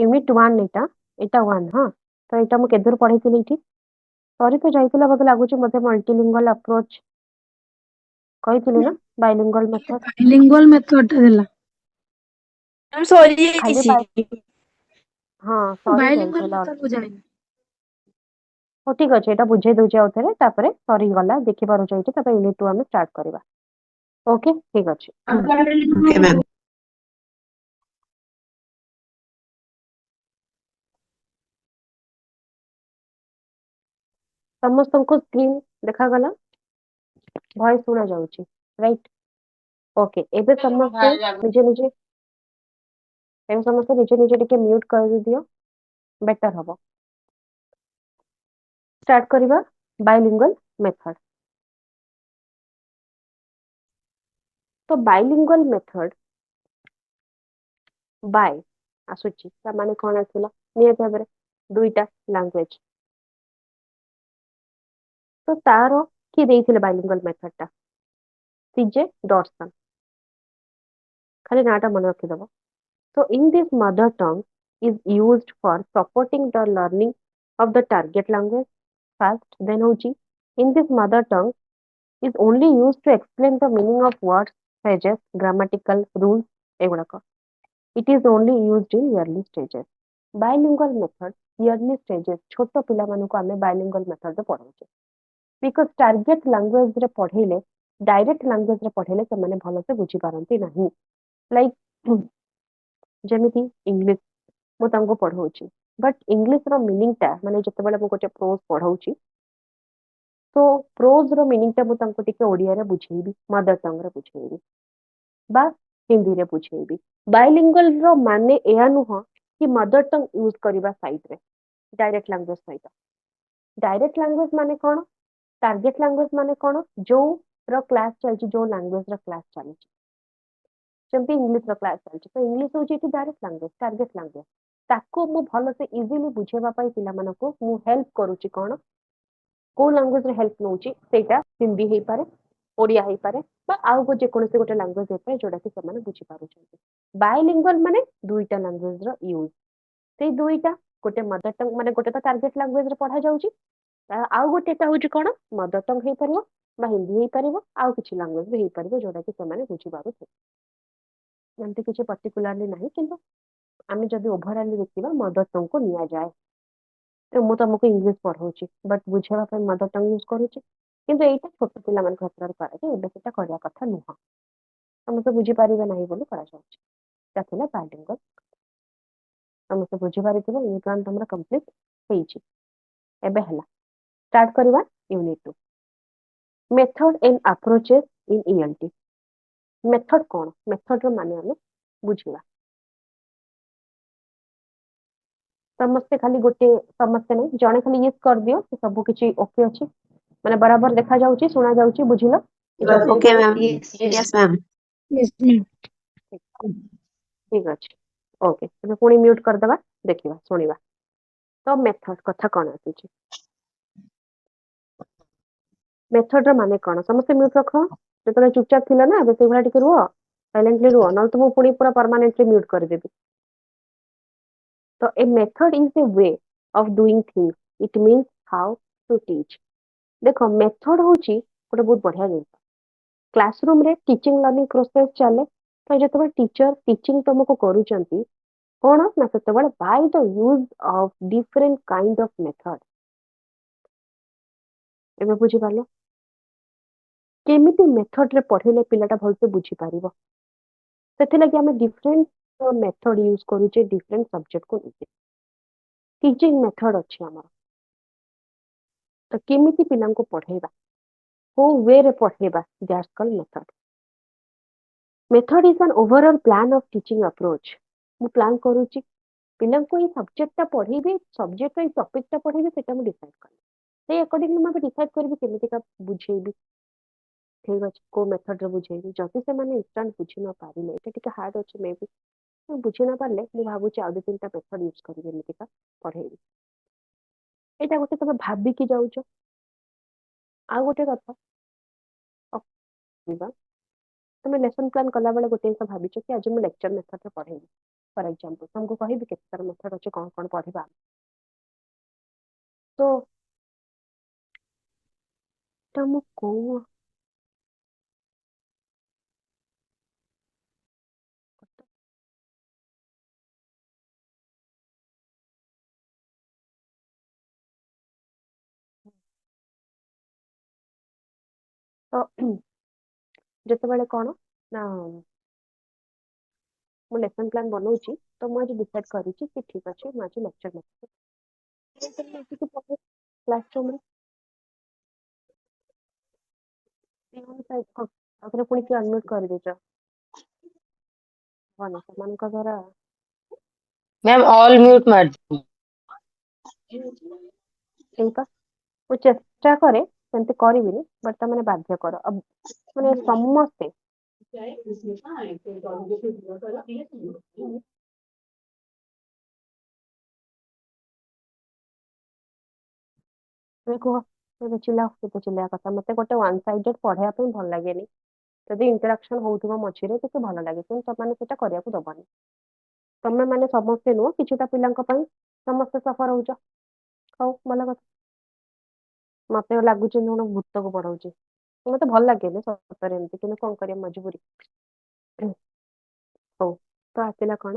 Unit 1 एटा एटा 1 हां तो एटा मु केदुर पढैथिली इठी सॉरी तो जाइतिला बोले लागुची मते मल्टीलिंगुअल अप्रोच कहिथिली ना बाइलिंगुअल मेथड बाइलिंगुअल मेथड टा देला मैम सॉरी खाली सी हां सॉरी बाइलिंगुअल जाइतिला मेथड बुझाइनी हो ठीक अछि एटा बुझे दोछि आउथरे तापरे सॉरी गला देखि पारुछ एठी तापरे यूनिट 2 हम स्टार्ट करबा ओके ठीक अछि ओके मैम समस्तनको स्क्रीन देखा गला वॉइस सुना जाउची राइट ओके एबे समस्त निजे निजे एबे समस्त निजे निजे टिके म्यूट कर दियो बेटर हबो स्टार्ट करबा बाइलिंगुअल मेथड तो बाइलिंगुअल मेथड बाय आसुची ता माने कोन आसिला नियत भाबरे दुईटा लैंग्वेज तो तारो कि देइथिले बाइलिंगुअल मेथड टा सीजे डॉटसन खाली नाटा मन रखि दबो so in this mother tongue is used for supporting the learning of the target language first then hochi in this mother tongue is only used to explain the meaning of words phrases grammatical rules egurako it is only used in early stages bilingual method early stages छोट पिला मानको आमे bilingual method रे पढाउचे because target language रे पढेले direct language रे पढेले से माने भलो से बुझी पारंती नाही लाइक जेमिति इंग्लिश मु तांको पढाउची बट इंग्लिश रो मीनिंग ता माने जते बेले मु गोटे प्रोज पढाउची तो प्रोज रो मीनिंग ता मु तांको टिके ओडिया रे बुझेबी मदर टंग रे बुझेबी बा हिंदी रे बुझेबी बाइलिंगुअल रो माने एया नुह कि मदर टंग यूज करबा साइड रे डायरेक्ट लैंग्वेज सहित डायरेक्ट लैंग्वेज माने कोन टारगेट लैंग्वेज माने कोन जो रो क्लास चलची जो लैंग्वेज रो क्लास चलची जेमती इंग्लिश रो क्लास चलची तो इंग्लिश होची कि डायरेक्ट लैंग्वेज टारगेट लैंग्वेज ताको मु भलो से इजीली बुझेबा पई पिला मानको मु हेल्प करूची कोन को लैंग्वेज रे हेल्प नउची सेटा हिंदी हेई पारे ओडिया हेई पारे बा आउ को जे कोनसे गोटे लैंग्वेज हेई पारे जोडा कि समान बुझी पारुछन्ती बायलिंगुअल माने दुईटा लैंग्वेज रो यूज सेई दुईटा गोटे मदर टंग माने गोटे तो टारगेट लैंग्वेज रे पढा जाउची आउ गोटे ता होची कोन मदर टंग हेई पारिबो बा हिंदी हेई पारिबो आउ किछि लैंग्वेज भी हेई पारिबो जोडा कि समान बुझी पारुछे एमती किछि पर्टिकुलरली नाही किंतु आमे जदि ओभरऑल देखिबा मदर टंग को निया जाए तो मु तुमको इंग्लिश पढाउची बट बुझेबा पई मदर टंग यूज करूची किंतु एटा छोट पिला मन क्षेत्र करे जे एबे सेटा करिया कथा नुह समस्त बुझी पारिबे नाही बोली करा जाउची ताथिला बाइलिंगुअल समस्त बुझी पारिथिबो यूनिट 1 तमरा कंप्लीट हेइची एबे हला स्टार्ट करबा unit 2 method and approaches in ELT method कोन मेथड रो माने हम बुझिबा समस्ते खाली गोटे समस्ते नहीं जने खाली यस कर दियो कि सब किछि ओके अछि माने बराबर देखा जाउची सुना जाउची बुझिलो किछि ओके असुविधा मैम यस नहीं यस मैम यस मैम ठीक अछि ओके तमे पुनी म्यूट कर दबा देखिबा सुनिबा तो मेथड कथा कोन आछि मेथड रो माने कोन समस्ते म्यूट रखो जेतले चुपचाप थिला ना बेसे भला टिके रुओ साइलेंटली रुओ न तो मु पुनी पूरा परमानेंटली म्यूट कर देबी तो a method is a way of doing things it means how to teach देखो मेथड होची गोटे बहुत बढ़िया जिनिस क्लासरूम रे टीचिंग लर्निंग प्रोसेस चले तो जतबे टीचर टीचिंग तुमको करूचंती कोन ना सेतबे by the use of different kind of method एबे बुझी पालो केमिति मेथड रे पढेले पिलाटा भलसे बुझी पारिबो सेति लगी हमें डिफरेंट मेथड यूज करूचे डिफरेंट सब्जेक्ट को लेके टीचिंग मेथड अछि हमर तो केमिति पिलां को पढेबा को वे रे पढेबा that's called method method is an overall plan of teaching approach मु प्लान करूची पिलां को ये सब्जेक्ट ता पढेबे सब्जेक्ट का टॉपिक ता पढेबे सेटा मु डिसाइड कर से अकॉर्डिंगली मैं डिसाइड करबी केमिति का बुझेबी ठीक अछि को मेथड रे बुझेबी जति से माने इंस्टेंट बुझी न पारिले एटा टिके हार्ड अछि मे भी मैं बुझी न पारले मु भाबुची आ दो तीनटा मेथड यूज करिबे एमिति का पढेबी एटा गोटे तमे भाबी की जाउचो आ गोटे कथा अ- तमे लेसन प्लान कला बेले गोटे जिनिस भाबिଛ कि आज ମୁଁ ଲେକ୍ଚର ମେଥଡରେ ପଢେଇବି फॉर एग्जांपल तुमको कहबी केते सारा मेथड अछि कोन कोन पढ़िबा तो तुमको तो ଯେତେବେଳେ କଣ ନା ମୁଁ ଲେସନ ପ୍ଲାନ୍ ବନଉଛି ତ ମୁଁ ଆଜି ଡିସାଇଡ୍ କରିଛି କି ଠିକ ଅଛି ମୁଁ ଆଜି ଲେକ୍ଚର ନେବି କ୍ଲାସରୁମରେ ଆଉଥରେ ପୁଣି କିଏ ଅନମ୍ୟୁଟ୍ କରିଦେଇଛ ଭଲ ସେମାନଙ୍କ ଦ୍ୱାରା मैम ऑल म्यूट मार दी। ସେଇପା ମୁଁ ଚେଷ୍ଟା କରେ ସେମିତି କରିବିନି ବଟ୍ ତମାନେ ବାଧ୍ୟ କର ମାନେ ସମସ୍ତେ କୁହ କେତେ ଚିଲ୍ଲାଇବା କଥା ମତେ ଗୋଟେ ୱାନ୍ ସାଇଡେଡ୍ ପଢେଇବା ପାଇଁ ଭଲ ଲାଗେନି ଯଦି ଇଣ୍ଟରାକ୍ସନ ହଉଥିବ ମଝିରେ ଟିକେ ଭଲ ଲାଗେ କିନ୍ତୁ ତମାନେ ସେଟା କରିବାକୁ ଦବନି ତମେ ମାନେ ସମସ୍ତେ ନୁହଁ କିଛିଟା ପିଲାଙ୍କ ପାଇଁ ସମସ୍ତେ ସଫର ହଉଛ ହଉ ଭଲ କଥା ମତେ ଲାଗୁଛି ମୁଁ ଭୂତକୁ ପଢଉଛି ମତେ ଭଲ ଲାଗେନି ସତରେ ଏମିତି କିନ୍ତୁ କଣ କରିବା ମଜବୁରୀ ହଉ ତ ଆସିଲା କଣ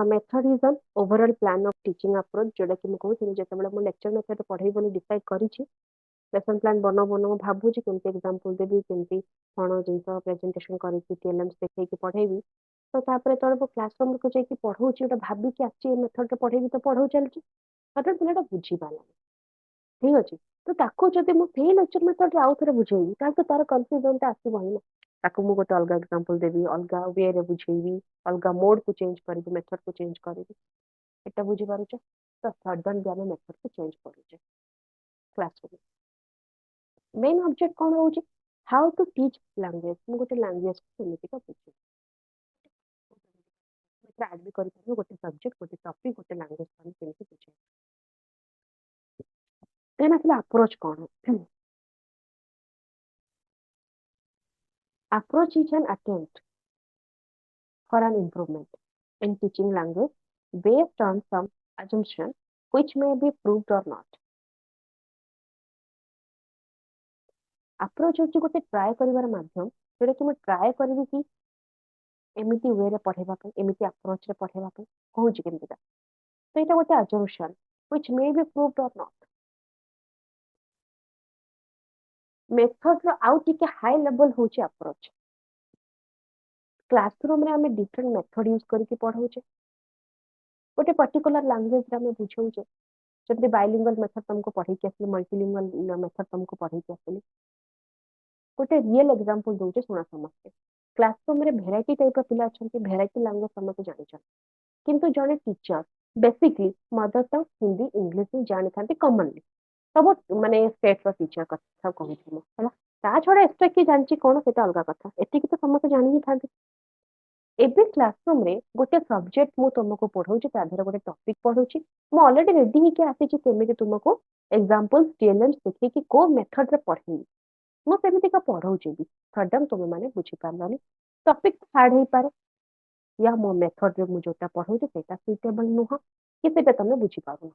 method is an overall plan of teaching approach जोटा कि मैं कहूँ जेतेबेले मु लेक्चर मेथड पढ़ाई बोली डिसाइड करिछि लेसन प्लान बनो भाबुछि केमती एग्जांपल देबी केमती कोन जिंस प्रेजेंटेशन करिछि टीएलएम्स देखै कि पढ़ेबी तो तापर तोर वो क्लासरूम को जाई कि पढ़ौछि ओटा भाबी कि आछि मेथड के पढ़ेबी तो पढ़ौ चलछि मतलब पिलाटा बुझी पाला ठीक अछि तो ताको जदि मु सेही लेक्चर मेथड आउ थरे बुझेबी ताल तो तार कंफ्यूजन ता आसी बहिना ताको मु गोटे अलगा एग्जांपल देबी अलगा वे रे बुझेबी अलगा मोड को चेंज करबी मेथड को चेंज करबी एटा बुझी पारुछ तो सडन भी आमे मेथड को चेंज करूचे क्लासरूम मेन ऑब्जेक्ट कोन होउची हाउ टू टीच लैंग्वेज मु गोटे लैंग्वेज को केमिति का बुझे ट्राई भी करि पारू गोटे सब्जेक्ट गोटे टॉपिक गोटे लैंग्वेज को केमिति बुझे देन असला approach cone approach is an attempt for an improvement in teaching language based on some assumption which may be proved or not approach होची गोटे ट्राई करिवार माध्यम जेटा कि मैं ट्राई करबी कि एमिति वे रे पढ़ेबा पे एमिति अप्रोच रे पढ़ेबा पे कहूची केमितिका तो एटा गोटे assumption which may be proved or not method रो आउ टिके हाई लेवल होची अप्रोच क्लासरूम रे हमें डिफरेंट मेथड यूज करके पढ़ौचे गोटे पर्टिकुलर लैंग्वेज रे हमें बुझौचे जब बाइलिंगुअल मेथड तुमको पढ़े के असली मल्टीलिंगुअल मेथड तुमको पढ़े के असली गोटे रियल एग्जांपल दोचे सुना समझते क्लासरूम रे भेराइटी टाइप ऑफ पिला अछंती भेराइटी लैंग्वेज समझते जानि छन किंतु जने teacher basically mother tongue Hindi English में जानि थांती कॉमनली सब माने स्टेट रो टीचर कथा कहूची मो हला ता छोड़ा एक्स्ट्रा की जानची कोन सेटा अलगा कथा एति की तो समझते जानि ही थांती एबे क्लासरूम रे गोटे सब्जेक्ट मु तुमको पढ़ौची ता धरे गोटे टॉपिक पढ़ौची मु ऑलरेडी रेडी ही के आसी छी केमिति तुमको एग्जांपल टीएलएम देखि कि को मेथड रे पढ़ी मु सेमिति का पढ़ौची भी सडन तुम माने बुझी पारलानी टॉपिक हार्ड ही पारे या मो मेथड रे मु जोटा पढ़ौची सेटा सुटेबल नुह कि सेटा तुम बुझी पारो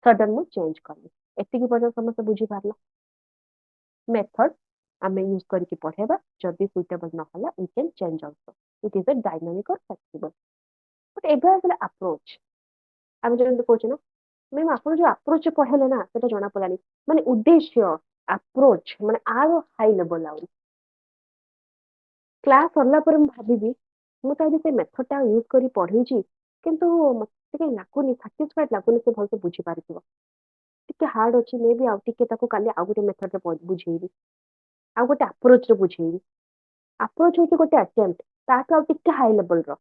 सडन मु चेंज करली एति की वजह समस्त बुझी पारला मेथड आमे यूज करके पढ़ेबा जदि सुटेबल न होला we can change also it is a dynamic और फ्लेक्सिबल बट एबे आसले अप्रोच आमे जेंति कहू ना मैम आपण जो अप्रोच पढ़ेले ना सेटा जणा पड़ानी माने उद्देश्य अप्रोच माने आरो हाई लेवल आउरी क्लास सरला पर मु भाबिबी मु ता से मेथड टा यूज करी पढ़ीची किंतु मते के लागुनी सैटिस्फाइड लागुनी से भलसे बुझी पारिथिबो टिके हार्ड अछि मे भी आउ टिके ताको काली आउ गोटे मेथड रे बुझेइबी आउ गोटे अप्रोच रे बुझेइबी अप्रोच होची गोटे अटेम्प्ट ताको आउ टिके हाई लेवल रो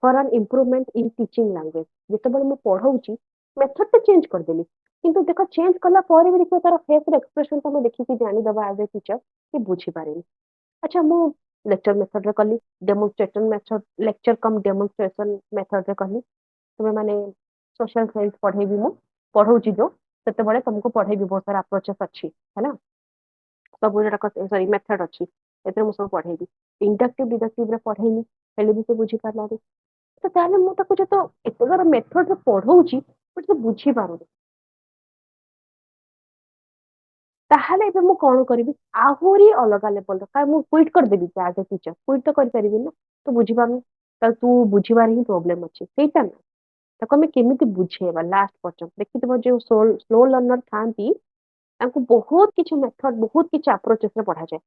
for an improvement in teaching language जेतेबेले मु पढ़ौची मेथड तो चेंज कर देली किंतु देखो चेंज कला पर भी देखो तार फेस रे एक्सप्रेशन तो मैं देखि कि जानि दबा एज ए टीचर कि बुझी पारेनी अच्छा मु लेक्चर मेथड रे कली डेमोन्स्ट्रेशन मेथड लेक्चर कम डेमोन्स्ट्रेशन मेथड रे कली तुमे माने सोशल साइंस पढ़ेबी मु पढ़ौची जो सेतेबेले तुमको पढ़ेबी बहुत सारा अप्रोचेस अछि है ना सब जोटा सॉरी मेथड अछि एते मु सब पढ़ेबी इंडक्टिव डिडक्टिव रे पढ़ेनी हेले भी से बुझी पारला तो तो ताले मु ताको जो तो एते सारा मेथड रे पढौची बट से बुझी पारुनी ताहले ଏବେ ମୁଁ କଣ କରିବି ଆହୁରି ଅଲଗା ଲେଭେଲ ର କାଇଁ ମୁଁ କ୍ୱିଟ କରିଦେବି କି ଆଜ ଏ टीचर କ୍ୱିଟ ତ କରିପାରିବି ନା ତୁ ବୁଝିପାରୁନି ତାହେଲେ ତୁ ବୁଝିବାରେ ହିଁ ପ୍ରୋବ୍ଲେମ ଅଛି ସେଇଟା ନା ତାକୁ ଆମେ କେମିତି ବୁଝେଇବା ଲାଷ୍ଟ ପର୍ଯ୍ୟନ୍ତ ଦେଖିଥିବ ଯୋଉ ସ୍ଲୋ ଲର୍ଣ୍ଣର ଥାନ୍ତି ତାଙ୍କୁ ବହୁତ କିଛି ମେଥଡ ବହୁତ କିଛି ଆପ୍ରୋଚେସ ରେ ପଢାଯାଏ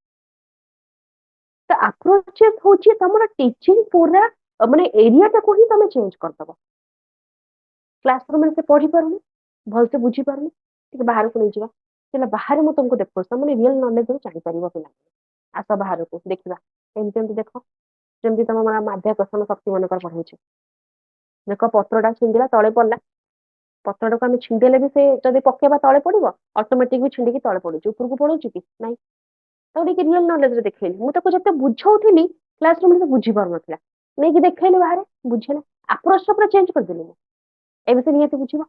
ତ ଆପ୍ରୋଚେସ ହଉଛି ତମର ଟିଚିଂ ପୁରା ମାନେ ଏରିଆଟାକୁ ହିଁ ତମେ ଚେଞ୍ଜ କରିଦବ କ୍ଲାସରୁମ ରେ ସେ ପଢି ପାରୁନି ଭଲସେ ବୁଝି ପାରୁନି ଟିକେ ବାହାରକୁ ନେଇଯିବା ହେଲେ ବାହାରେ ମୁଁ ତମକୁ ଦେଖୁଛି ତମେ ରିଅଲ ନଲେଜ ଜାଣିପାରିବ ପିଲା ଆସ ବାହାରକୁ ଦେଖିବା ଏମିତି ଏମିତି ଦେଖ ଯେମିତି ତମ ମାଧ୍ୟାକର୍ଷଣ ଶକ୍ତି ମନେକର ପଢଉଛି ଦେଖ ପତ୍ରଟା ଛିଣ୍ଡିଲା ତଳେ ପଡିଲା ପତ୍ରଟାକୁ ଆମେ ଛିଣ୍ଡେଇଲେ ବି ସେ ଯଦି ପକେଇବା ତଳେ ପଡିବ ଅଟୋମେଟିକ ବି ଛିଣ୍ଡିକି ତଳେ ପଡୁଛି ଉପରକୁ ପଡୁଛି କି ନାଇଁ ତାକୁ ଟିକେ ରିଅଲ ନଲେଜରେ ଦେଖେଇଲି ମୁଁ ତାକୁ ଯେତେ ବୁଝଉଥିଲି କ୍ଲାସ ରୁମରେ ସେ ବୁଝି ପାରୁନଥିଲା ନେଇକି ଦେଖେଇଲି ବାହାରେ ବୁଝିଲା ଆପ୍ରୋଚ ପୁରା ଚେଞ୍ଜ କରିଦେଲି ମୁଁ ଏବେ ସେ ନିହାତି ବୁଝିବ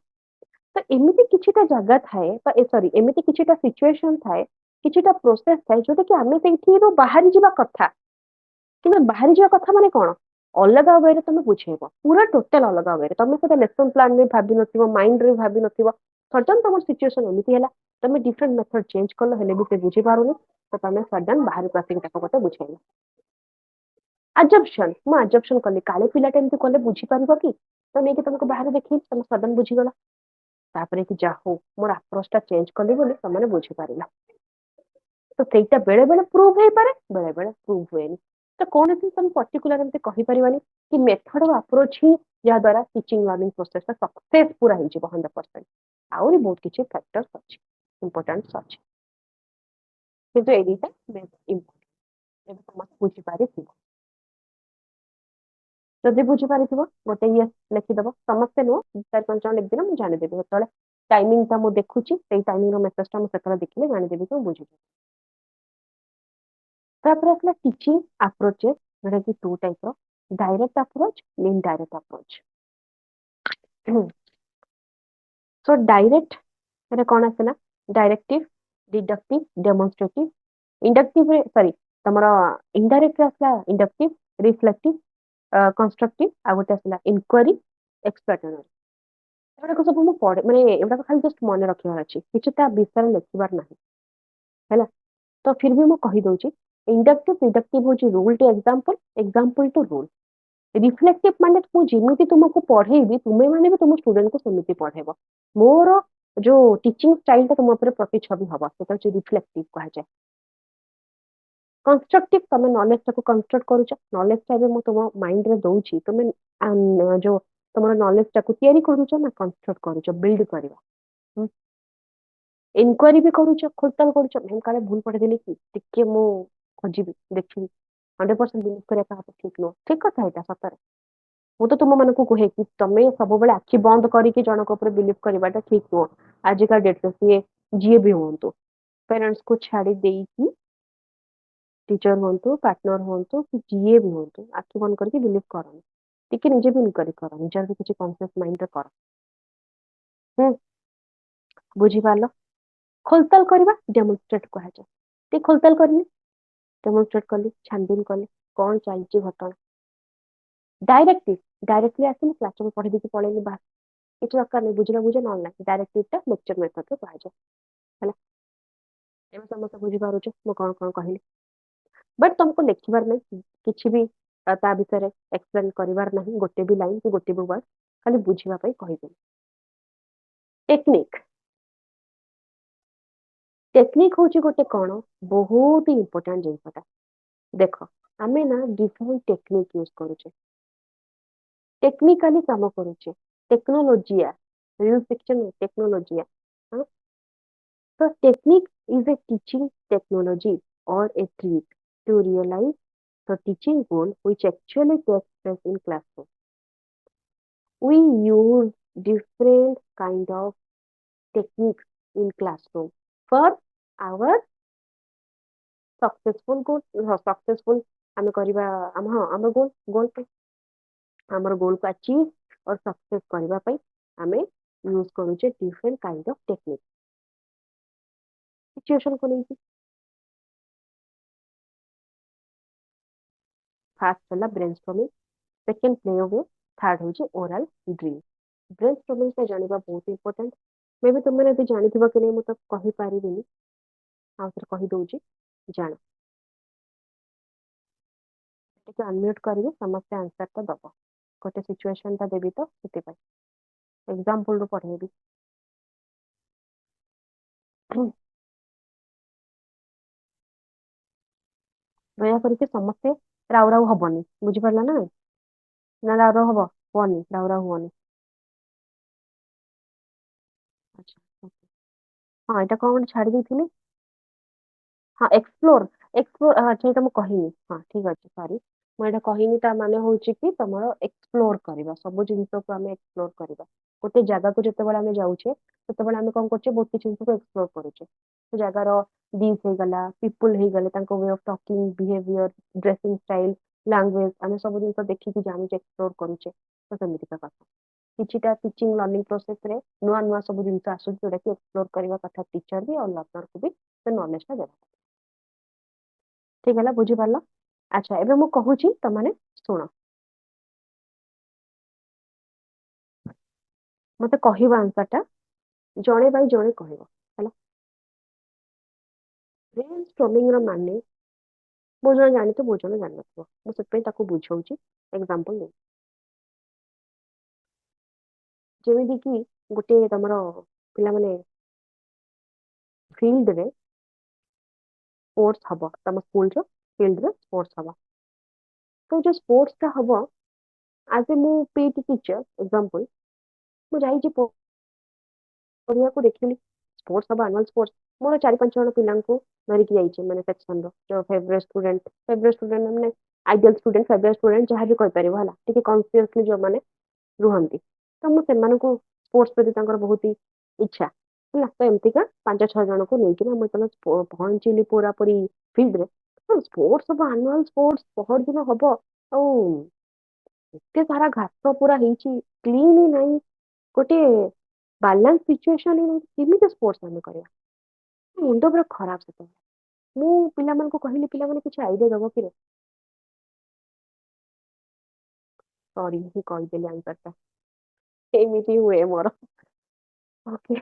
ତ ଏମିତି କିଛିଟା ଜାଗା ଥାଏ ବା ସରି ଏମିତି କିଛିଟା ସିଚୁଏସନ ଥାଏ କିଛିଟା ପ୍ରୋସେସ ଥାଏ ଯୋଉଟା କି ଆମେ ସେଇଥିରୁ ବାହାରି ଯିବା କଥା କିନ୍ତୁ ବାହାରି ଯିବା କଥା ମାନେ କଣ ଅଲଗା ୱେରେ ତମେ ବୁଝେଇବ ପୁରା ଟୋଟାଲ ଅଲଗା ୱେରେ ତମେ ସେଟା ଲେସନ ପ୍ଲାନ ରେ ଭାବି ନଥିବ ମାଇଣ୍ଡ ରେ ଭାବି ନଥିବ ସଡନ ତମ ସିଚୁଏସନ ଏମିତି ହେଲା ତମେ ଡିଫରେଣ୍ଟ ମେଥଡ ଚେଞ୍ଜ କଲ ହେଲେ ବି ସେ ବୁଝିପାରୁନି ତ ତମେ ସଡନ ବାହାରକୁ ଆସିକି ତାକୁ ଗୋଟେ ବୁଝେଇଲ ଆଜମ୍ପସନ ମୁଁ ଆଜମ୍ପସନ କଲି କାଳେ ପିଲାଟା ଏମିତି କଲେ ବୁଝିପାରିବ କି ତ ନେଇକି ତମକୁ ବାହାରେ ଦେଖେଇଲି ତମେ ସଡନ ବୁଝିଗଲା ତାପରେ କି ଯାହା ହଉ ମୋର ଆପ୍ରୋଚଟା ଚେଞ୍ଜ କଲି ବୋଲି ତମେ ବୁଝିପାରିଲ ତ ସେଇଟା ବେଳେ ବେଳେ ପ୍ରୁଭ ହେଇପାରେ ବେଳେ ବେଳେ ପ୍ରୁଭ ହୁଏନି ତ କୌଣସି ତମେ ପର୍ଟିକୁଲାର ଏମିତି କହିପାରିବାନି କି ମେଥଡ ଆପ୍ରୋଚ ହିଁ ଯାହା ଦ୍ୱାରା ଟିଚିଂ ଲର୍ଣ୍ଣିଂ ପ୍ରୋସେସଟା ସକ୍ସେସ ପୁରା ହେଇଯିବ 100%। ଆହୁରି ବହୁତ କିଛି ଫ୍ୟାକ୍ଟର୍ସ ଅଛି ଇମ୍ପୋର୍ଟାନ୍ସ ଅଛି କିନ୍ତୁ ଏଇ ଦିଟା ବେଷ୍ଟ ଇମ୍ପୋର୍ଟାଣ୍ଟ ଏବେ ସମସ୍ତେ ବୁଝିପାରିଥିବ ଯଦି ବୁଝିପାରିଥିବ ଗୋଟେ ଇଏସ୍ ଲେଖିଦବ ସମସ୍ତେ ନୁହଁ 4-5 ଜଣ ଲେଖିଦେଲେ ମୁଁ ଜାଣିଦେବି ଯେତେବେଳେ ଟାଇମିଂଟା ମୁଁ ଦେଖୁଛି ସେଇ ଟାଇମିଂର ମେସେଜଟା ମୁଁ ସେତେବେଳେ ଦେଖିଲେ ଜାଣିଦେବି କି ମୁଁ ବୁଝିବି ତାପରେ ଆସିଲା ଟିଚିଂ ଆପ୍ରୋଚେସ୍ ଯୋଉଟା କି ଟୁ ଟାଇପର direct approach indirect approach so direct ରେ କଣ ଆସିଲା ଡାଇରେକ୍ଟିଭ ଡିଡକ୍ଟିଭ ଡେମନଷ୍ଟ୍ରେଟିଭ ଇଣ୍ଡକ୍ଟିଭ ସରି ତମର ଇନଡାଇରେକ୍ଟ ଆସିଲା ଇଣ୍ଡକ୍ଟିଭ ରିଫ୍ଲେକ୍ଟିଭ କନଷ୍ଟ୍ରକ୍ଟିଭ ଆଉ ଗୋଟେ ଆସିଲା ଇନକ୍ୱାରି ଏକ୍ସପ୍ଲାନେଟୋରୀ ଏଗୁଡାକ ସବୁ ମୁଁ ପଢେ ମାନେ ଏଗୁଡାକ ଖାଲି ଜଷ୍ଟ ମନେ ରଖିବାର ଅଛି କିଛି ତା ବିଷୟରେ ଲେଖିବାର ନାହିଁ ହେଲା ତ ଫିର ବି ମୁଁ କହିଦଉଛି ଇଣ୍ଡକ୍ଟିଭ ଡିଡକ୍ଟିଭ ହଉଛି rule to example example to rule reflective ମାନେ ମୁଁ ଯେମିତି ତୁମକୁ ପଢେଇବି ତୁମେ ମାନେ ବି ତୁମ ଷ୍ଟୁଡେଣ୍ଟକୁ ସେମିତି ପଢେଇବ ମୋର ଯୋଉ ଟିଚିଂ ଷ୍ଟାଇଲଟା ତୁମ ଉପରେ ପ୍ରତିଛବି ହବ ସେଟା ହଉଛି ରିଫ୍ଲେକ୍ଟିଭ କୁହାଯାଏ କନଷ୍ଟ୍ରକ୍ଟିଭ ତମେ ନଲେଜଟାକୁ କନଷ୍ଟ୍ରକ୍ଟ କରୁଛ ନଲେଜଟା ଏବେ ମୁଁ ତୁମ ମାଇଣ୍ଡରେ ଦଉଛି ତମେ ଯୋଉ ତମର ନଲେଜଟାକୁ ତିଆରି କରୁଛ ନା କନଷ୍ଟ୍ରକ୍ଟ କରୁଛ ବିଲ୍ଡ କରିବା ଇନକ୍ୱାରି ବି କରୁଛ ଖୋଳତାଲ କରୁଛ ମୁଁ କାଳେ ଭୁଲ ପଢେଇଦେଲି କି ଟିକେ ମୁଁ ଖୋଜିବି ଦେଖିବି 100% ବିଲିଭ କରିବା କାହାକୁ ଠିକ ନୁହଁ ଠିକ କଥା ଏଇଟା ସତରେ ମୁଁ ତ ତୁମମାନଙ୍କୁ କୁହେ କି ତମେ ସବୁବେଳେ ଆଖି ବନ୍ଦ କରିକି ଜଣଙ୍କ ଉପରେ ବିଲିଭ କରିବାଟା ଠିକ ନୁହଁ ଆଜିକା ଡେଟରେ ସିଏ ଯିଏ ବି ହୁଅନ୍ତୁ ପ୍ୟାରେଣ୍ଟସକୁ ଛାଡି ଦେଇକି टीचर हुंतु पार्टनर हुंतु कि जिए भी हुंतु आखि बंद करके बिलीव करनी टिके निजे भी इनक्वारी कर निजर भी किसी कॉन्शियस माइंड रे कर बुझी पारलो खोलताल करबा डेमोन्स्ट्रेट कहा जाए टी खोलताल करनी डेमोन्स्ट्रेट करली छानबीन करली कौन चलची घटना डायरेक्टली आसी क्लास में पढ़ी देकी पळेली बाहर किछ दरकार नहीं बुझला बुझे न ना डायरेक्टलीटा लेक्चर मेथड रे कहा जाए हैला एमे समस्त बुझी पारुछ मो कौन कहली बट तुमको लिखिबार नहीं किसी भी ता विषय एक्सप्लेन करिवार नहीं गोटे भी लाइन कि गोटे भी वर्ड खाली बुझिबा पई कहिदेली टेक्निक होची गोटे कौन बहुत ही इंपोर्टेंट जिनसटा देख आमे ना डिफरेंट टेक्निक यूज करूचे टेक्निकली काम करूचे टेक्नोलॉजिया रियल फिक्शन टेक्नोलॉजिया so technique is a teaching technology or a trick to realize the teaching goal which actually takes place in classroom. We use different kind of techniques in classroom for our successful goal. Successful ଆମେ କରିବା ଆମ goal ପାଇଁ ଆମର goal को achieve और success କରିବା ପାଇଁ ଆମେ use କରୁଛେ different kind of technique situation को लेके फर्स्ट वाला brainstorming second play away third हूँ ओरल ड्रीम ब्रेन स्टॉर्मिंग से जानिबा बहुत इंपोर्टेंट मे भी तुमने भी जानिथिबो कि नहीं मुझे कहि पारिबिनी आउ थरे कहि दउची जान ଟିକେ ଅନମ୍ୟୁଟ୍ କରିବେ ସମସ୍ତେ ଆନ୍ସରଟା ଦବ ଗୋଟେ ସିଚୁଏସନଟା ଦେବି ତ ସେଥିପାଇଁ ଏକ୍ସାମ୍ପଲରୁ ପଢେଇବି ଦୟା କରିକି ସମସ୍ତେ ରାଉ ରାଉ ହବନି ବୁଝିପାରିଲ ନା ନା ରାଉ ରାଉ ହବନି ରାଉ ରାଉ ହୁଅନି ଆଚ୍ଛା okay। ହଁ ଏଇଟା କଣ ଗୋଟେ ଛାଡି ଦେଇଥିଲି ହଁ ଏକ୍ସପ୍ଲୋର ଆଚ୍ଛା ଏଇଟା ମୁଁ କହିନି ହଁ ଠିକ ଅଛି ସରି ମୁଁ ଏଇଟା କହିନି ତା ମାନେ ହଉଛି କି ତମର ଏକ୍ସପ୍ଲୋର କରିବା ସବୁ ଜିନିଷକୁ ଆମେ ଏକ୍ସପ୍ଲୋର କରିବା ଗୋଟେ ଜାଗାକୁ ଯେତେବେଳେ ଆମେ ଯାଉଛେ ସେତେବେଳେ ଆମେ କଣ କରୁଛେ ବହୁତ କିଛି ଜିନିଷକୁ ଏକ୍ସପ୍ଲୋର କରୁଛେ ସେ ଜାଗାର ଡିସ୍ ହେଇଗଲା ପିପୁଲ ହେଇଗଲେ ତାଙ୍କ we of talking behaviour dressing style language ଆମେ ସବୁ ଜିନିଷ ଦେଖିକି ଜାଣୁଛେ ଏକ୍ସପ୍ଲୋର କରୁଛେ ତ ସେମିତିକା କଥା କିଛିଟା ଟିଚିଂ ଲର୍ଣ୍ଣିଂ ପ୍ରୋସେସରେ ନୂଆ ନୂଆ ସବୁ ଜିନିଷ ଆସୁଛି ଯୋଉଟାକି ଏକ୍ସପ୍ଲୋର କରିବା କଥା ଟିଚର ବି ଆଉ ଲର୍ଣ୍ଣରକୁ ବି ସେ ନଲେଜଟା ଦେବା ଠିକ ହେଲା ବୁଝିପାରିଲ ଆଚ୍ଛା ଏବେ ମୁଁ କହୁଛି ତମାନେ ଶୁଣ ମତେ କହିବ ଆନ୍ସରଟା ଜଣେ ବାଇ ଜଣେ କହିବ ହେଲା ବ୍ରେନ୍ ଷ୍ଟର୍ମିଂର ମାନେ ବହୁତ ଜଣ ଜାଣିଥିବ ବହୁତ ଜଣ ଜାଣିନଥିବ ମୁଁ ସେଥିପାଇଁ ତାକୁ ବୁଝଉଛି ଏକ୍ସାମ୍ପଲ ଦେବି ଯେମିତି କି ଗୋଟେ ତମର ପିଲାମାନେ ଫିଲ୍ଡରେ ସ୍ପୋର୍ଟସ ହବ ତମ ସ୍କୁଲର ଫିଲ୍ଡରେ ସ୍ପୋର୍ଟସ ହବ ତ ଯୋଉ ସ୍ପୋର୍ଟସଟା ହବ ଆଜ ଏ ମୁଁ ପିଟି ଟିଚର ଏକ୍ସାମ୍ପଲ ମୁଁ ଯାଇଛି ପଢିବାକୁ ଦେଖିଲି ସ୍ପୋର୍ଟସ ହବ ଆନୁଆଲ ସ୍ପୋର୍ଟସ ମୋର 4-5 ଜଣ ପିଲାଙ୍କୁ ଧରିକି ଯାଇଛି ମାନେ ସେକ୍ସନର ଯୋଉ ଫେଭରେଟ ଷ୍ଟୁଡେଣ୍ଟ ମାନେ ଆଇଡିଆଲ ଷ୍ଟୁଡେଣ୍ଟ ଫେଭରେଟ ଷ୍ଟୁଡେଣ୍ଟ ଯାହା ବି କହିପାରିବ ହେଲା ଟିକେ କନସିୟସଲି ଯୋଉମାନେ ରୁହନ୍ତି ତ ମୁଁ ସେମାନଙ୍କୁ ସ୍ପୋର୍ଟସ ପ୍ରତି ତାଙ୍କର ବହୁତ ଇଚ୍ଛା ହେଲା ତ ଏମିତିକା 5-6 ଜଣଙ୍କୁ ନେଇକିନା ମୁଁ ଯେତେବେଳେ ପହଞ୍ଚିଲି ପୁରାପୁରି ଫିଲ୍ଡରେ ସ୍ପୋର୍ଟସ ହବ ଆନୁଆଲ ସ୍ପୋର୍ଟସ ପହରଦିନ ହବ ଆଉ ଏତେ ସାରା ଘାସ ପୁରା ହେଇଛି କ୍ଲିନ ନାହିଁ ଗୋଟେ ବାଲାନ୍ସ ସିଚୁଏସନ କେମିତି ସ୍ପୋର୍ଟସ ଆମେ କରିବା ମୁଣ୍ଡ ପୁରା ଖରାପ ସେତେବେଳେ ମୁଁ ପିଲାମାନଙ୍କୁ କହିଲି ପିଲାମାନେ କିଛି ଆଇଡିଆ ଦବ କି ସରି ମୁଁ କହିଦେଲି ଆନ୍ସରଟା ଏମିତି ହୁଏ ମୋର ଓକେ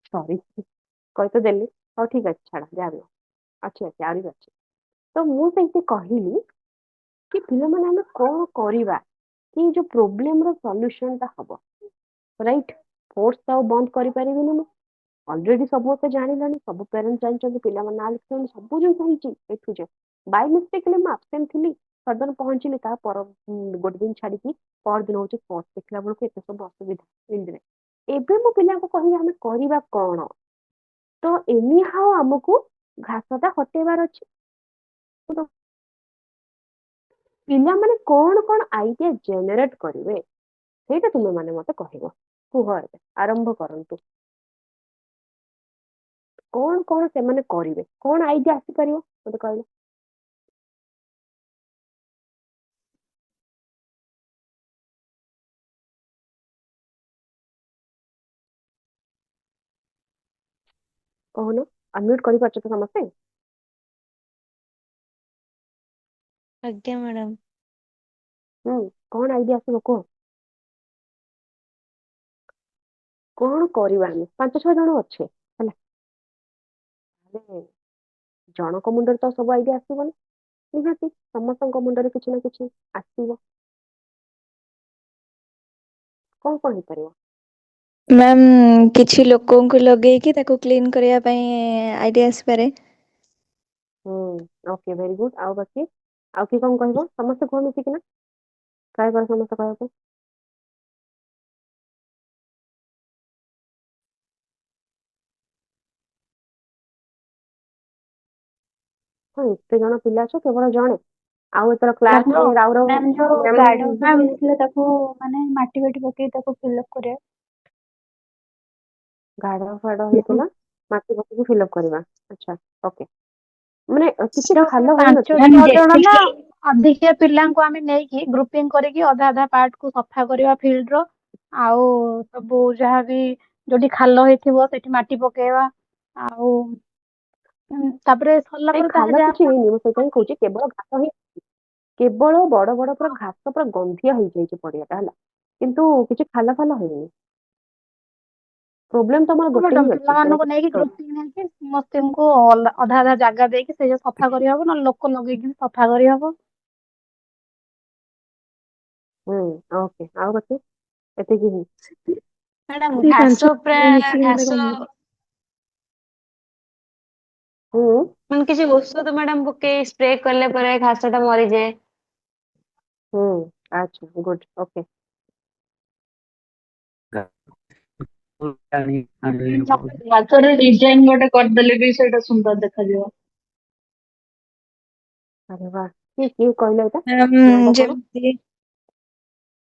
ସରି କହି ତ ଦେଲି ହଉ ଠିକ ଅଛି ଛାଡ ଯାହା ବି ହଉ। ଅଛି ଅଛି ଆହୁରି ବି ଅଛି ତ ମୁଁ ସେଇଠି କହିଲି କି ପିଲାମାନେ ଆମେ କଣ କରିବା କି ଯୋଉ ପ୍ରୋବ୍ଲେମର ସଲ୍ୟୁସନଟା ହବ ରାଇଟ୍ ଫୋର୍ସ ଆଉ ବନ୍ଦ କରିପାରିବିନି ମୁଁ ଅଲରେଡି ସମସ୍ତେ ଜାଣିଲାଣି ସବୁ ପ୍ୟାରେଣ୍ଟ ଜାଣିଛନ୍ତି ପିଲାମାନେ ନାଁ ଲେଖିଛନ୍ତି ସବୁ ଜିନିଷ ହେଇଛି ଏଠୁ ଯେ ବାଇ ମିଷ୍ଟେକଲି ମୁଁ ଆବସେଣ୍ଟ ଥିଲି ସଡନ ପହଞ୍ଚିଲି ତା ଗୋଟେ ଦିନ ଛାଡିକି ପରଦିନ ହଉଛି ସ୍ପୋର୍ଟସ ଦେଖିଲା ବେଳକୁ ଏତେ ସବୁ ଅସୁବିଧା ଫିଲ୍ଡରେ ଏବେ ମୁଁ ପିଲାଙ୍କୁ କହିବି ଆମେ କରିବା କଣ ତ ଏନି ହାଉ ଆମକୁ ଘାସଟା ହଟେଇବାର ଅଛି ତ ପିଲାମାନେ କଣ କଣ ଆଇଡିଆ ଜେନେରେଟ କରିବେ ସେଇଟା ତୁମେ ମାନେ ମତେ କହିବ କୁହ ଏବେ ଆରମ୍ଭ କରନ୍ତୁ କଣ କଣ ସେମାନେ କରିବେ କଣ ଆଇଡିଆ ଆସିପାରିବ ମତେ କହିଲେ କହୁନ ଅନମ୍ୟୁଟ କରିପାରୁଛ ତ ସମସ୍ତେ ଆଜ୍ଞା ମ୍ୟାଡାମ। ହୁଁ କଣ ଆଇଡିଆ ଆସିବ କୁହ କଣ କରିବା ଆମେ 5-6 ଜଣ ଅଛେ ହେଲା ହେଲେ ଜଣଙ୍କ ମୁଣ୍ଡରେ ତ ସବୁ ଆଇଡିଆ ଆସିବନି ନିହାତି ସମସ୍ତଙ୍କ ମୁଣ୍ଡରେ କିଛି ନା କିଛି ଆସିବ କଣ ହେଇପାରିବ ମ୍ୟାମ୍ କିଛି ଲୋକଙ୍କୁ ଲଗେଇକି ତାକୁ କ୍ଲିନ୍ କରିବା ପାଇଁ ଆଇଡିଆ ଆସିପାରେ। ହୁଁ ଓକେ ଭେରି ଗୁଡ ଆଉ ବାକି ଆଉ କି କଣ କହିବ ସମସ୍ତେ କୁହ ମିଶିକିନା ଟ୍ରାଏ କର ସମସ୍ତେ କହିବାକୁ ହଁ ଏତେ ଜଣ ପିଲା ଅଛ କେବଳ ଜଣେ ଆଉ ଏଥର କ୍ଲାସ ରେ ରାଉ ରାଉ ମ୍ୟାମ୍ ଯୋଉ ଗାର୍ଡ ହେଇଥିଲେ ତାକୁ ମାନେ ମାଟି ବାଟି ପକେଇ ତାକୁ ଫିଲ୍ଅପ୍ କରିବା। ଗାଢ ଫାଡ ହେଇଥିଲା ମାଟି ପକେଇକି ଫିଲ୍ଅପ୍ କରିବା ଆଚ୍ଛା ଓକେ ମାନେ କିଛି ଯୋଉ ଖାଲ 5-6 ହେଇନଥିବ ଜଣ ନା ଅଧିକା ପିଲାଙ୍କୁ ଆମେ ନେଇକି ଗ୍ରୁପିଂ କରିକି ଅଧା ଅଧା ପାର୍ଟ କୁ ସଫା କରିବା ଫିଲ୍ଡ ର ଆଉ ସବୁ ଯାହାବି ଯୋଉଠି ଖାଲ ହେଇଥିବ ସେଠି ମାଟି ପକେଇବା ଆଉ ତାପରେ ସରିଲା ନାଇଁ ପରେ ତାହା ଖାଲ କିଛି ଯାହା ହେଇନି ମୁଁ ସେଇଟା ହିଁ କହୁଛି କେବଳ ଘାସ ହିଁ କେବଳ ବଡ ବଡ ପୁରା ଘାସ ପୁରା ଗନ୍ଧିଆ ହେଇଯାଇଛି ପଡିଆଟା ହେଲା କିନ୍ତୁ କିଛି ଖାଲ ଫାଲ ହେଇନି। ପ୍ରୋବ୍ଲେମ ତମର ଗୋଟେ ମ୍ୟାଡାମ ହିଁ ଅଛି, ସେଇଟା ପିଲାମାନଙ୍କୁ କି ନେଇକି ଗ୍ରୁପିଂ ନେଇକି ସମସ୍ତଙ୍କୁ ଅଧା ଅଧା ଜାଗା ଦେଇକି ସେ ସଫା କରିହବ, ନହେଲେ ଲୋକ ଲଗେଇକି ବି ସଫା କରିହବ। ହୁଁ ଓକେ, ଆଉ ବାକି ଏତିକି ହିଁ। ମ୍ୟାଡାମ ସେଇ ଘାସ 5 ପୁରା ମିଶିକି ନେଲେ ଘାସ କମିବ। ହୁଁ ମାନେ କିଛି ଔଷଧ ମ୍ୟାଡାମ ପକେଇ ସ୍ପ୍ରେ କଲେ ପରେ ଘାସ ଟା ମରିଯାଏ। ହୁଁ ଆଚ୍ଛା ଗୁଡ୍ ଓକେ। ହାତରେ ଡିଜାଇନ ଗୋଟେ କରିଦେଲେ ବି ସେଇଟା ସୁନ୍ଦର ଦେଖାଯିବ। ଆରେ ବା, କିଏ କହିଲେ ଏଇଟା? ମ୍ୟାମ୍ ନାଁଟା କଣ? ଯେମିତି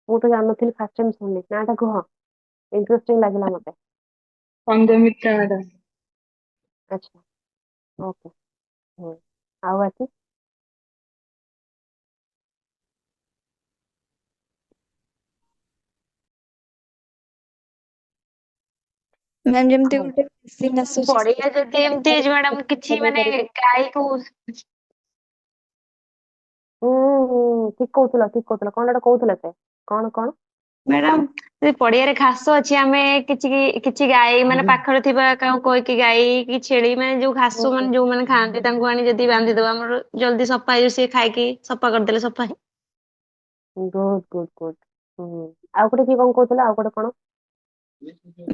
ମୁଁ ତ ଜାଣିନଥିଲି, ଫାର୍ଷ୍ଟ ଟାଇମ୍ ଶୁଣିଲି। ନାଁଟା କୁହ, ଇଣ୍ଟରେଷ୍ଟିଂ ଲାଗିଲା ମତେ। ସଙ୍ଗମିତ୍ରା ମ୍ୟାଡାମ। ଆଚ୍ଛା ଓକେ। ହୁଁ ଆଉ ବାକି ମ୍ୟାମ୍ ଯେମିତି ହଁ ଗୋଟେ ମେସିନ୍ ଆସୁଛି ପଡିଆ ଯଦି ଏମିତି ହେଇଛି ମ୍ୟାଡାମ, କିଛି ମାନେ ଗାଈକୁ ହୁଁ ଠିକ କହୁଥିଲ, ଠିକ କହୁଥିଲ। କଣ ଗୋଟେ କହୁଥିଲେ ସେ, କଣ କଣ? ମ୍ୟାଡାମ ଯଦି ପଡିଆରେ ଘାସ ଅଛି, ଆମେ କିଛି ଗାଈ ମାନେ ପାଖରେ ଥିବା କାହାକୁ କହିକି ଗାଈ କି ଛେଳି ମାନେ ଯୋଉ ଘାସ ମାନେ ଯୋଉମାନେ ଖାଆନ୍ତି ତାଙ୍କୁ ଆଣି ଯଦି ବାନ୍ଧିଦବା, ଆମର ଜଲ୍ଦି ସଫା ହେଇଯିବ, ସିଏ ଖାଇକି ସଫା କରିଦେଲେ ସଫା। Good good good. ହୁଁ ଆଉ ଗୋଟେ କିଏ କଣ କହୁଥିଲେ, ଆଉ ଗୋଟେ କଣ?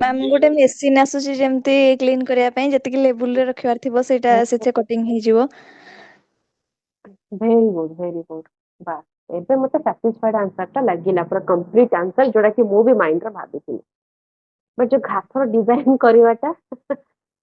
ମ୍ୟାମ୍ ଗୋଟେ ମେସିନ୍ ଆସୁଛି ଯେମିତି କ୍ଲିନ୍ କରିବା ପାଇଁ, ଯେତିକି ଲେବୁଲରେ ରଖିବାର ଥିବ ସେଇଟା ସେଥିରେ କଟିଂ ହେଇଯିବ। Very good very good. ବାସ୍ ଏବେ ମତେ ସାଟିସ୍ଫାଏଡ୍ ଆନ୍ସର ଟା ଲାଗିଲା, ପୁରା କମ୍ପ୍ଲିଟ ଆନ୍ସର, ଯୋଉଟା କି ମୁଁ ବି ମାଇଣ୍ଡରେ ଭାବିଥିଲି। ବଟ୍ ଯୋଉ ଘାସର ଡିଜାଇନ କରିବାଟା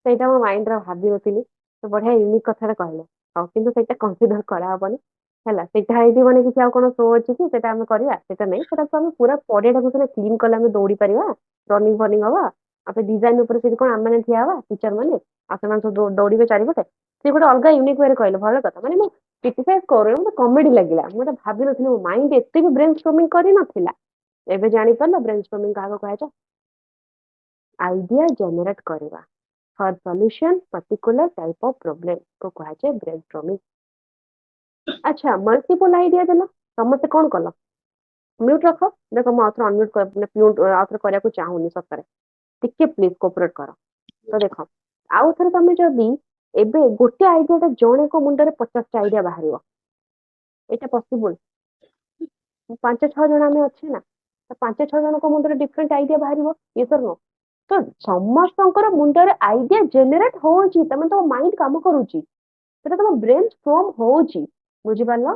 ସେଇଟା ମୋ ମାଇଣ୍ଡରେ ଭାବିନଥିଲି। ତ ବଢିଆ ୟୁନିକ୍ କଥାଟା କହିଲେ। ହଉ, କିନ୍ତୁ ସେଇଟା କନସିଡର କରାହବନି ହେଲା। ସେଇଟା ହେଇଯିବନି କିଛି ଆଉ କଣ ଶୋ ଅଛି କି ସେଇଟା ଆମେ କରିବା? ସେଇଟା ନାହିଁ, ସେଟାକୁ ଆମେ ପୁରା ପଡିଆଟାକୁ କ୍ଲିନ୍ କଲେ ଆମେ ଦୌଡି ପାରିବା, ରନିଂ ଫନିଂ ହବା। ଆଉ ଡିଜାଇନ ଉପରେ ସେଠି କଣ ଆମେ ଠିଆ ହବା ଟିଚର ମାନେ, ଆଉ ସେମାନେ ସବୁ ଦୌଡିବେ ଚାରିପଟେ। ସେ ଗୋଟେ ଅଲଗା ୟୁନିକ୍ ୱେରେ କହିଲେ, ଭଲ କଥା। ମାନେ ମୁଁ କ୍ରିଟିସାଇଜ କରୁନି, ମତେ କମେଡି ଲାଗିଲା। ମୁଁ ଏଟା ଭାବିନଥିଲି, ମୋ ମାଇଣ୍ଡ ଏତେ ବି ବ୍ରେନ ଷ୍ଟର୍ମିଂ କରିନଥିଲା। ଏବେ ଜାଣିପାରିଲ ବ୍ରେନ ଷ୍ଟର୍ମିଂ କାହାକୁ କୁହାଯାଏ? ଆଇଡିଆ ଜେନେରେଟ କରିବା for solution particular type of problem को କୁହାଯାଏ ବ୍ରେନ ଷ୍ଟର୍ମିଂ। ଆଚ୍ଛା, ମଲ୍ଟିପଲ ଆଇଡିଆ ଦେଲ, ସମସ୍ତେ କଣ କଲ? म्यूट रख। देख ମୁଁ ଆଉଥରେ ଅନମ୍यूଟ ଆଉଥରେ କରିବାକୁ ଚାହୁଁନି ସତରେ। ଟିକେ ପ୍ଲିଜ କୋପରେଟ କର। ତ ଦେଖ, ଆଉ ଥରେ ତମେ ଯଦି ଏବେ ଗୋଟେ ଆଇଡିଆଟା ଜଣଙ୍କ ମୁଣ୍ଡରେ 50ଟା ଆଇଡିଆ ବାହାରିବ, ଏଇଟା ପସିବଲ? 5-6 ଜଣ ଆମେ ଅଛେ ନା, ତ 5-6 ଜଣଙ୍କ ମୁଣ୍ଡରେ ଡିଫରେଣ୍ଟ ଆଇଡିଆ ବାହାରିବ, ୟେସ୍ ଅର୍ ନୋ? ତ ସମସ୍ତଙ୍କର ମୁଣ୍ଡରେ ଆଇଡିଆ ଜେନେରେଟ ହଉଛି, ତମ ମାଇଣ୍ଡ କାମ କରୁଛି, ସେଟା ତମ ବ୍ରେନ ଷ୍ଟର୍ମ ହଉଛି। ବୁଝିପାରିଲ?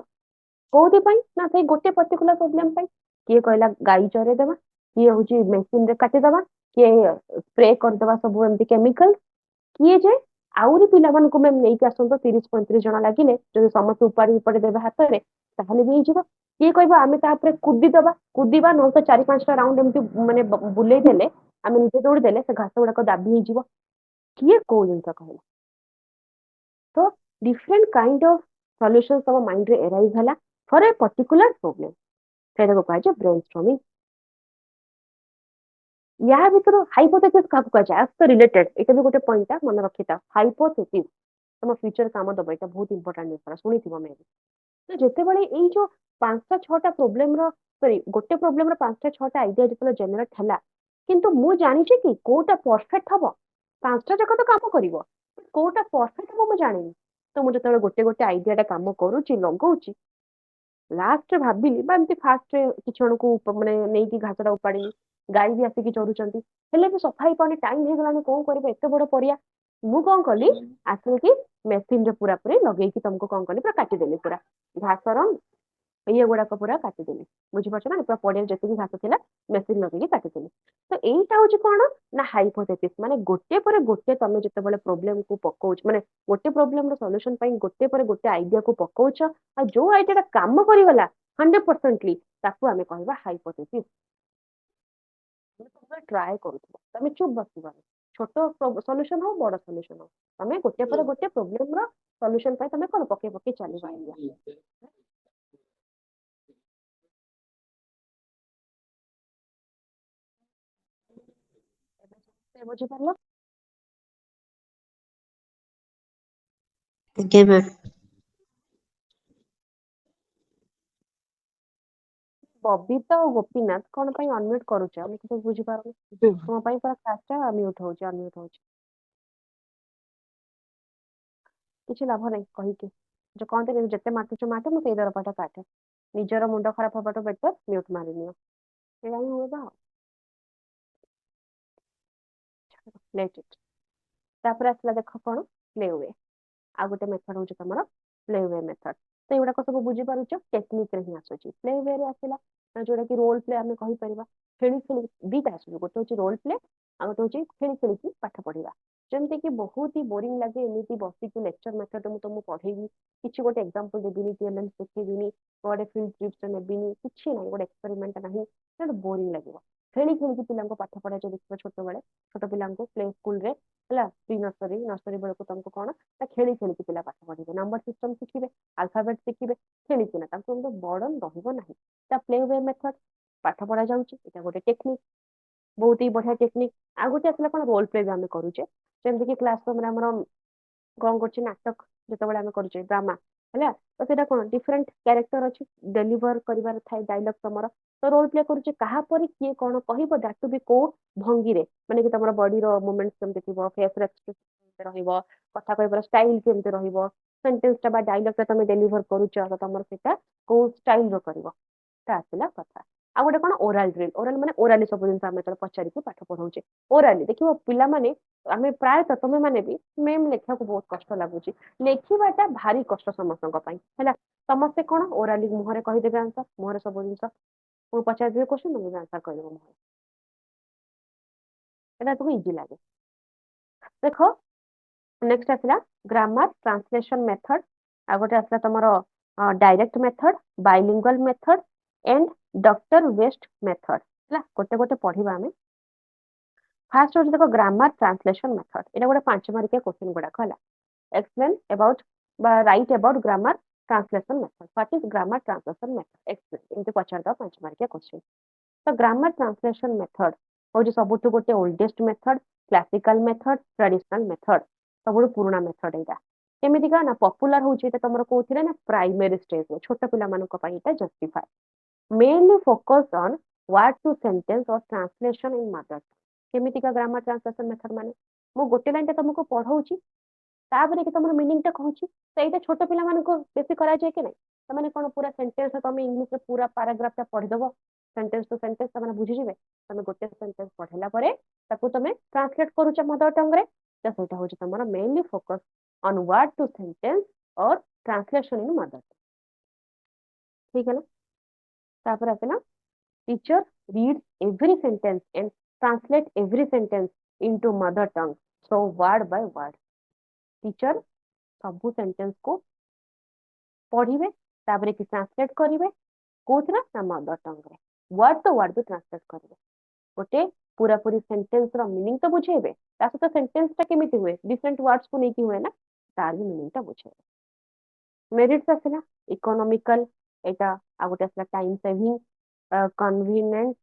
କୋଉଥିପାଇଁ ନା ସେଇ ଗୋଟେ ପର୍ଟିକୁଲାର ପ୍ରୋବ୍ଲେମ ପାଇଁ। କିଏ କହିଲା ଗାଈ ଚରେଇଦବା, କିଏ ହଉଛି ମେସିନ ରେ କାଟିଦବା, କିଏ ସ୍ପ୍ରେ କରିଦବା ସବୁ ଏମିତି କେମିକାଲ, କିଏ ଯେ ଆହୁରି ପିଲାମାନଙ୍କୁ ମ୍ୟାମ୍ ନେଇକି ଆସନ୍ତୁ, 30-35 ଜଣ ଲାଗିଲେ ଯଦି ସମସ୍ତେ ଉପାଡ଼ି ଦେବେ ହାତରେ, ତାହେଲେ ବି ହେଇଯିବ। କିଏ କହିବ ଆମେ ତା ଉପରେ କୁଦିବା, ନହେଲେ ତ 4-5ଟା ରାଉଣ୍ଡ ଏମିତି ମାନେ ବୁଲେଇ ଦେଲେ, ଆମେ ନିଜେ ଦୌଡ଼ି ଦେଲେ, ସେ ଘାସ ଗୁଡାକ ଦାବି ହେଇଯିବ। କିଏ କୋଉ ଜିନିଷ କହିଲା? ତ डिफरेंट काइंड ऑफ सॉल्यूशंस तम माइंड रे एराइज हला फॉर ए पर्टिकुलर प्रोब्लेम, सेटा को कहा ब्रेनस्टॉर्मिंग। या भीतर हाइपोथेसिस का कहा एज द रिलेटेड, एटा भी गोटे पॉइंट मन रखिता। हाइपोथेसिस तम फ्यूचर काम दबा, एटा बहुत इंपोर्टेंट जिनिस सुनिथिबो मे। तो जेते बळे एई जो 5-6टा प्रॉब्लम रो, सॉरी गोटे प्रॉब्लम रो 5-6टा आइडिया जेते जनरेट हला, किंतु मु जानि छी कि कोटा परफेक्ट हबो, 5टा जक तो काम करिवो, कोटा परफेक्ट हबो मु जानि। तो मु जते गोटे गोटे आइडिया टा काम करूची लगौची, लास्ट भाबिली बा एमती फास्ट किछ जणको माने नै कि घासटा उपाड़ी, गाई भी आसिकी चरुचंती, हेले भी सफाई पानी टाइम हे गलानी, कोन करबे एते बड़ परिया। मु कोन कली, आसिकी मेसिन रे पूरा पूरी लगेइकी तुमको कोन कली, पूरा काटी देली, पूरा घासर ये गुड़ाक पूरा काटिदेली। बुझिपारछ ना? पूरा पड़िया जति घास थिला मेसिन लगेइकी काटिदेली। तो एइटा होची कोन ना हाइपोथेसिस, माने गोटे पर गोटे तमे जते बळे प्रॉब्लम को पकोच, माने गोटे प्रॉब्लम रो सॉल्यूशन पई गोटे पर गोटे आइडिया को पकोच, आ जो आइडिया काम करि गला 100%ली, ताकू आमे कहबा हाइपोथेसिस। तमे ट्राई करूथबो, तमे चुप बसिबानी, छोटो सॉल्यूशन हो बड़ सॉल्यूशन हो, तमे गोटे पर गोटे प्रॉब्लम रो सॉल्यूशन पई तमे कोन पके पके चलीबा आइडिया। बुझी पारलो? Okay ma'am. बबिता और गोपीनाथ कौन ପାଇଁ ଅନମ୍ୟୁଟ କରୁଛ ମୁଁ କିଛି ବୁଝିପାରୁନି ତୁମ ପାଇଁ ପୁରା କ୍ଲାସଟା म्यूट ହଉଛି ଅନମ୍ୟୁଟ ହଉଛି କିଛି ଲାଭ ନାହିଁ କହିକି ଯୋଉ କହନ୍ତି ଯେତେ ମାଟୁଛୁ ମାଟ ମୁଁ ସେଇ ଦର ପାଠ କାଟେ ନିଜର ମୁଣ୍ଡ ଖରାପ ହବାଠୁ ବେଟର म्यूट ମାରିନିଅ ସେଇଟା ହିଁ ହୁଏ ଆଉ ଲେଟ୍ ଇଟ୍ ତାପରେ ଆସିଲା ଦେଖ କଣ ପ୍ଲେ ୱେ ଆଉ ଗୋଟେ ମେଥଡ ହଉଛି ତମର ପ୍ଲେ ୱେ ମେଥଡ ତ ଏଗୁଡାକ ସବୁ ବୁଝିପାରୁଛ ଟେକ୍ନିକ ରେ ହିଁ ଆସୁଛି ପ୍ଲେ ୱେ ରେ ଆସିଲା ଯୋଉଟା କି ରୋଲ ପ୍ଲେ ଆମେ କହିପାରିବା ଖେଳି ଖେଳି ଦିଟା ଆସୁଛି ଗୋଟେ ହଉଛି ରୋଲ ପ୍ଲେ ଆଉ ଗୋଟେ ହଉଛି ଖେଳି ଖେଳିକି ପାଠ ପଢିବା ଯେମିତି କି ବହୁତ ହି ବୋରିଂ ଲାଗେ ଏମିତି ବସିକି ଲେକ୍ଚର ମେଥଡ ମୁଁ ତମକୁ ପଢେଇବି କିଛି ଗୋଟେ ଏକ୍ସାମ୍ପଲ ଦେବିନି ଟିଏଲଏମ୍ ଦେଖେଇବିନି ଗୋଟେ ଫିଲ୍ଡ ଟ୍ରିପ୍ସ ନେବିନି କିଛି ନାହିଁ ଗୋଟେ ଏକ୍ସପେରିମେଣ୍ଟ ନାହିଁ ସେଟା ବୋରିଂ ଲାଗିବ ଖେଳି ଖେଳିକି ପିଲାଙ୍କୁ ପାଠ ପଢାଯାଏ ଦେଖିବ ଛୋଟବେଳେ ଛୋଟ ପିଲାଙ୍କୁ ପ୍ଲେ ସ୍କୁଲରେ ହେଲା ପ୍ରି ନର୍ସରୀ ନର୍ସରୀ ବେଳକୁ ତମକୁ କଣ ନା ଖେଳି ଖେଳିକି ପିଲା ପାଠ ପଢିବେ ନମ୍ବର ସିଷ୍ଟମ ଶିଖିବେ ଆଲଫାବେଟ ଶିଖିବେ ଖେଳିକିନା ତାଙ୍କୁ କିନ୍ତୁ ବର୍ଡନ ରହିବ ନାହିଁ ତା ପ୍ଲେ ୱେ ମେଥଡ ପାଠ ପଢା ଯାଉଛି ଏଇଟା ଗୋଟେ ଟେକ୍ନିକ ବହୁତ ହି ବଢିଆ ଟେକ୍ନିକ ଆଉ ଗୋଟେ ଆସିଲା କଣ ରୋଲ ପ୍ଲେ ବି ଆମେ କରୁଛେ ଯେମିତି କି କ୍ଲାସ ରୁମରେ ଆମର କଣ କରୁଛେ ନାଟକ ଯେତେବେଳେ ଆମେ କରୁଛେ ଡ୍ରାମା ହେଲା ତ ସେଇଟା କଣ ଡିଫରେଣ୍ଟ କ୍ୟାରେକ୍ଟର ଅଛି ଡେଲିଭର କରିବାର ଥାଏ ଡାଇଲଗ ତମର ତ ରୋଲ ପ୍ଲେ କରୁଛେ କାହା ପରେ କିଏ କଣ କହିବ ଦାଟୁ ବି କୋଉ ଭଙ୍ଗୀରେ ମାନେ କି ତମର ବଡିର ମୁଭମେଣ୍ଟ କେମିତି ଥିବ ଫେସର ଏକ୍ସପ୍ରେସନ କେମିତି ରହିବ କଥା କହିବାର ଷ୍ଟାଇଲ କେମିତି ରହିବ ସେଣ୍ଟେନ୍ସ ଟା ବା ଡାଇଲଗ ଟା ତମେ ଡେଲିଭର କରୁଛ ତ ତମର ସେଇଟା କୋଉ ଷ୍ଟାଇଲର କରିବ ତା ଆସିଲା କଥା ଆଉ ଗୋଟେ କଣ ଓରାଲ ଡ୍ରିଲ ଓରାଲ ମାନେ ଓରାଲି ସବୁ ଜିନିଷ ଆମେ ଯେତେବେଳେ ପଚାରିକି ପାଠ ପଢଉଛେ ଓରାଲି ଦେଖିବ ପିଲାମାନେ ଆମେ ପ୍ରାୟତଃ ତମେ ମାନେ ବି ମେମ୍ ଲେଖିବାକୁ ବହୁତ କଷ୍ଟ ଲାଗୁଛି ଲେଖିବାଟା ଭାରି କଷ୍ଟ ସମସ୍ତଙ୍କ ପାଇଁ ହେଲା ସମସ୍ତେ କଣ ଓରାଲି ମୁହଁରେ କହିଦେବେ ଆନ୍ସର ମୁହଁରେ ସବୁ ଜିନିଷ ମୁଁ ପଚାରିଦେବି କ୍ୱେଶ୍ଚନ ତମେ ଆନ୍ସର କହିଦେବ ମୁହଁରେ এটা ତୁମକୁ ଇଜି ଲାଗେ ଦେଖ ନେକ୍ସଟ ଆସିଲା ଗ୍ରାମାର ଟ୍ରାନ୍ସଲେସନ ମେଥଡ ଆଉ ଗୋଟେ ଆସିଲା ତମର direct method bilingual method and doctor West method ହେଲା ଗୋଟେ ଗୋଟେ ପଢିବା ଆମେ ଫାର୍ଷ୍ଟ ହଉଛି ଦେଖ ଗ୍ରାମାର ଟ୍ରାନ୍ସଲେସନ ମେଥଡ ଏଇଟା ଗୋଟେ 5 ମାର୍କିଆ କ୍ୱେଶ୍ଚନ ଗୁଡାକ ହେଲା explain about বা write about grammar translation method what is grammar translation method explain ଏମିତି ପଚାରିଦବା 5 ମାର୍କିଆ କ୍ୱେଶ୍ଚନ ତ ଗ୍ରାମାର ଟ୍ରାନ୍ସଲେସନ ମେଥଡ ହଉଛି ସବୁଠୁ ଗୋଟେ oldest method classical method traditional method ସବୁଠୁ ପୁରୁଣା ମେଥଡ ଏଇଟା କେମିତିକା ନା ପପୁଲାର ହଉଛି ଏଇଟା ତମର କୋଉଥିରେ ନା ପ୍ରାଇମେରୀ ଷ୍ଟେଜରେ ଛୋଟ ପିଲାମାନଙ୍କ ପାଇଁ ଏଇଟା justify mainly focus on word to sentence or translation in mother କେମିତିକା ଗ୍ରାମାର ଟ୍ରାନ୍ସଲେସନ ମେଥଡ ମାନେ ମୁଁ ଗୋଟେ ଲାଇନ ଟା ତମକୁ ପଢଉଛି ତାପରେ କି ତମର ମିନିଂ ଟା କହୁଛି ତ ଏଇଟା ଛୋଟ ପିଲାମାନଙ୍କୁ ବେଶୀ କରାଯାଏ କି ନାହିଁ ସେମାନେ କଣ ପୁରା ସେଣ୍ଟେନ୍ସ ତମେ ଇଂଲିଶରେ ପୁରା ପାରାଗ୍ରାଫ ଟା ପଢିଦବ ସେଣ୍ଟେନ୍ସ ଟୁ ସେଣ୍ଟେନ୍ସ ସେମାନେ ବୁଝିଯିବେ ତମେ ଗୋଟେ ସେଣ୍ଟେନ୍ସ ପଢିଲା ପରେ ତାକୁ ତମେ ଟ୍ରାନ୍ସଲେଟ କରୁଛ ମଦର ଟଙ୍ଗରେ ତ ସେଇଟା ହଉଛି ତମର mainly focus on word to sentence or translation in mother ଠିକ ହେଲା ତାପରେ ଆସିଲା teacher reads every sentence and translate every sentence into mother tongue so word by word teacher ସବୁ ସେଣ୍ଟେନ୍ସ କୁ ପଢିବେ ତାପରେ କି ଟ୍ରାନ୍ସଲେଟ କରିବେ କୋଉଥିରେ ନା ମଦର ଟଙ୍ଗରେ ୱାର୍ଡ ଟୁ ୱାର୍ଡ ବି ଟ୍ରାନ୍ସଲେଟ କରିବେ ଗୋଟେ ପୁରାପୁରି ସେଣ୍ଟେନ୍ସ ର ମିନିଂ ତ ବୁଝେଇବେ ତା ସହିତ ସେଣ୍ଟେନ୍ସ ଟା କେମିତି ହୁଏ ଡିଫରେଣ୍ଟ ୱାର୍ଡସ୍ କୁ ନେଇକି ହୁଏ ନା ତାର ବି ମିନିଂ ଟା ବୁଝେଇବେ ମେରିଟ୍ସ ଆସିଲା ଇକୋନୋମିକାଲ ଏଇଟା ଆଉ ଗୋଟେ ଆସିଲା time saving convenient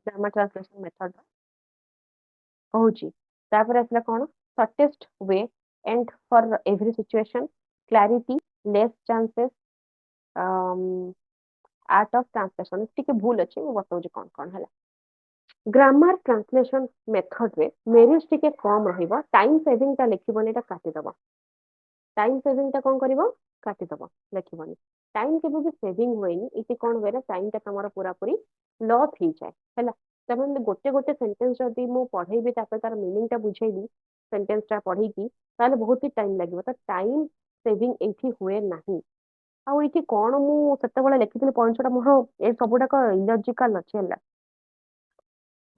grammar translation method କହୁଛି ତାପରେ ଆସିଲା କଣ shortest way and for every situation clarity less chances art of translation ଟିକେ ଭୁଲ ଅଛି ମୁଁ ବତାଉଛି କଣ କଣ ହେଲା ଗ୍ରାମାର ଟ୍ରାନ୍ସଲେସନ ମେଥଡରେ ମେରିଟ୍ସ ଟିକେ କମ ରହିବ ଟାଇମ ସେଭିଂ ଟା ଲେଖିବନି ଏଟା କାଟିଦବ ଟାଇମ ସେଭିଂ ଟା କଣ କରିବ କାଟିଦବ ଲେଖିବନି ଟାଇମ କେବେ ବି ସେଭିଂ ହୁଏନି ଏଠି କଣ ହୁଏ ନା ଟାଇମ ଟା ତମର ପୁରାପୁରି ଲସ୍ ହେଇଯାଏ ହେଲା ତାମାନେ ଗୋଟେ ଗୋଟେ ସେଣ୍ଟେନ୍ସ ଯଦି ମୁଁ ପଢେଇବି ତାପରେ ତାର ମିନିଂ ଟା ବୁଝେଇବି ସେଣ୍ଟେନ୍ସ ଟା ପଢିକି ତାହେଲେ ବହୁତ ହି ଟାଇମ ଲାଗିବ ତ ଟାଇମ ସେଭିଂ ଏଇଠି ହୁଏ ନାହିଁ ଆଉ ଏଇଠି କଣ ମୁଁ ସେତେବେଳେ ଲେଖିଥିଲି ପଏଣ୍ଟ ଟା ମୋର ଏ ସବୁଯାକ ଇଲଜିକାଲ ଅଛି ହେଲା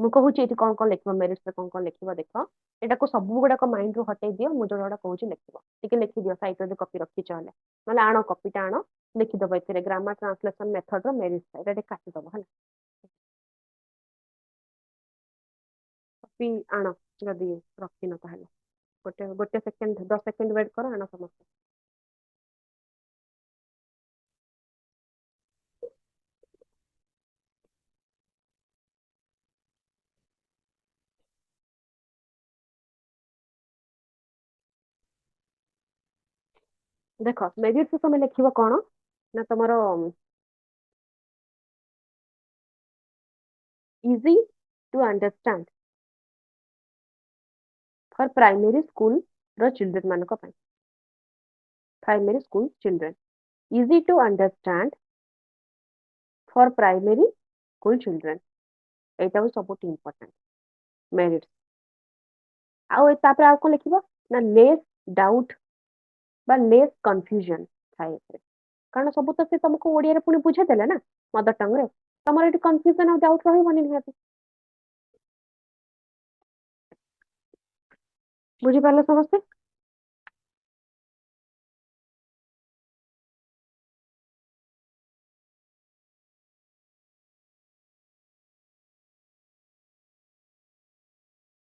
ମୁଁ କହୁଛି ଏଠି କଣ କଣ ଲେଖିବ ମେରିଟ୍ସରେ କଣ କଣ ଲେଖିବ ଦେଖ ଏଟାକୁ ସବୁ ଗୁଡାକ ମାଇଣ୍ଡରୁ ହଟେଇ ଦିଅ ମୁଁ ଯୋଉଟା କହୁଛି ଲେଖିବ ଟିକେ ଲେଖିଦିଅ ସାଇଟ୍ ଯଦି କପି ରଖିଛ ହେଲେ ନହେଲେ ଆଣ କପିଟା ଆଣ ଲେଖିଦବ ଏଥିରେ ଗ୍ରାମାର ଟ୍ରାନ୍ସଲେସନ ମେଥଡର ମେରିଟ୍ସ ଏଟା ଟିକେ କାଟିଦବ ହେଲା କପି ଆଣ ଯଦି ରଖିନ ତାହେଲେ ଗୋଟେ ଗୋଟେ ସେକେଣ୍ଡ 10 ସେକେଣ୍ଡ ୱେଟ୍ କର ଆଣ ସମସ୍ତେ ଦେଖ ମେରିଟ୍ସ ତମେ ଲେଖିବ କଣ ନା ତମର easy to understand for primary school ର children ମାନଙ୍କ ପାଇଁ primary school children easy to understand for primary school children ଏଇଟା ବି ସବୁଠୁ important merits ଆଉ ତାପରେ ଆଉ କଣ ଲେଖିବ ନା less doubt ବା less confusion ଥାଏ ଏଥିରେ କାରଣ ସବୁ ତ ସେ ତମକୁ ଓଡିଆରେ ପୁଣି ବୁଝେଇଦେଲେ ନା ମଦର ଟଙ୍ଗ ରେ ତମର ଏଠି କନଫ୍ୟୁଜନ ଆଉ ଡାଉଟ ରହିବନି ନିହାତି ବୁଝିପାରିଲ ସମସ୍ତେ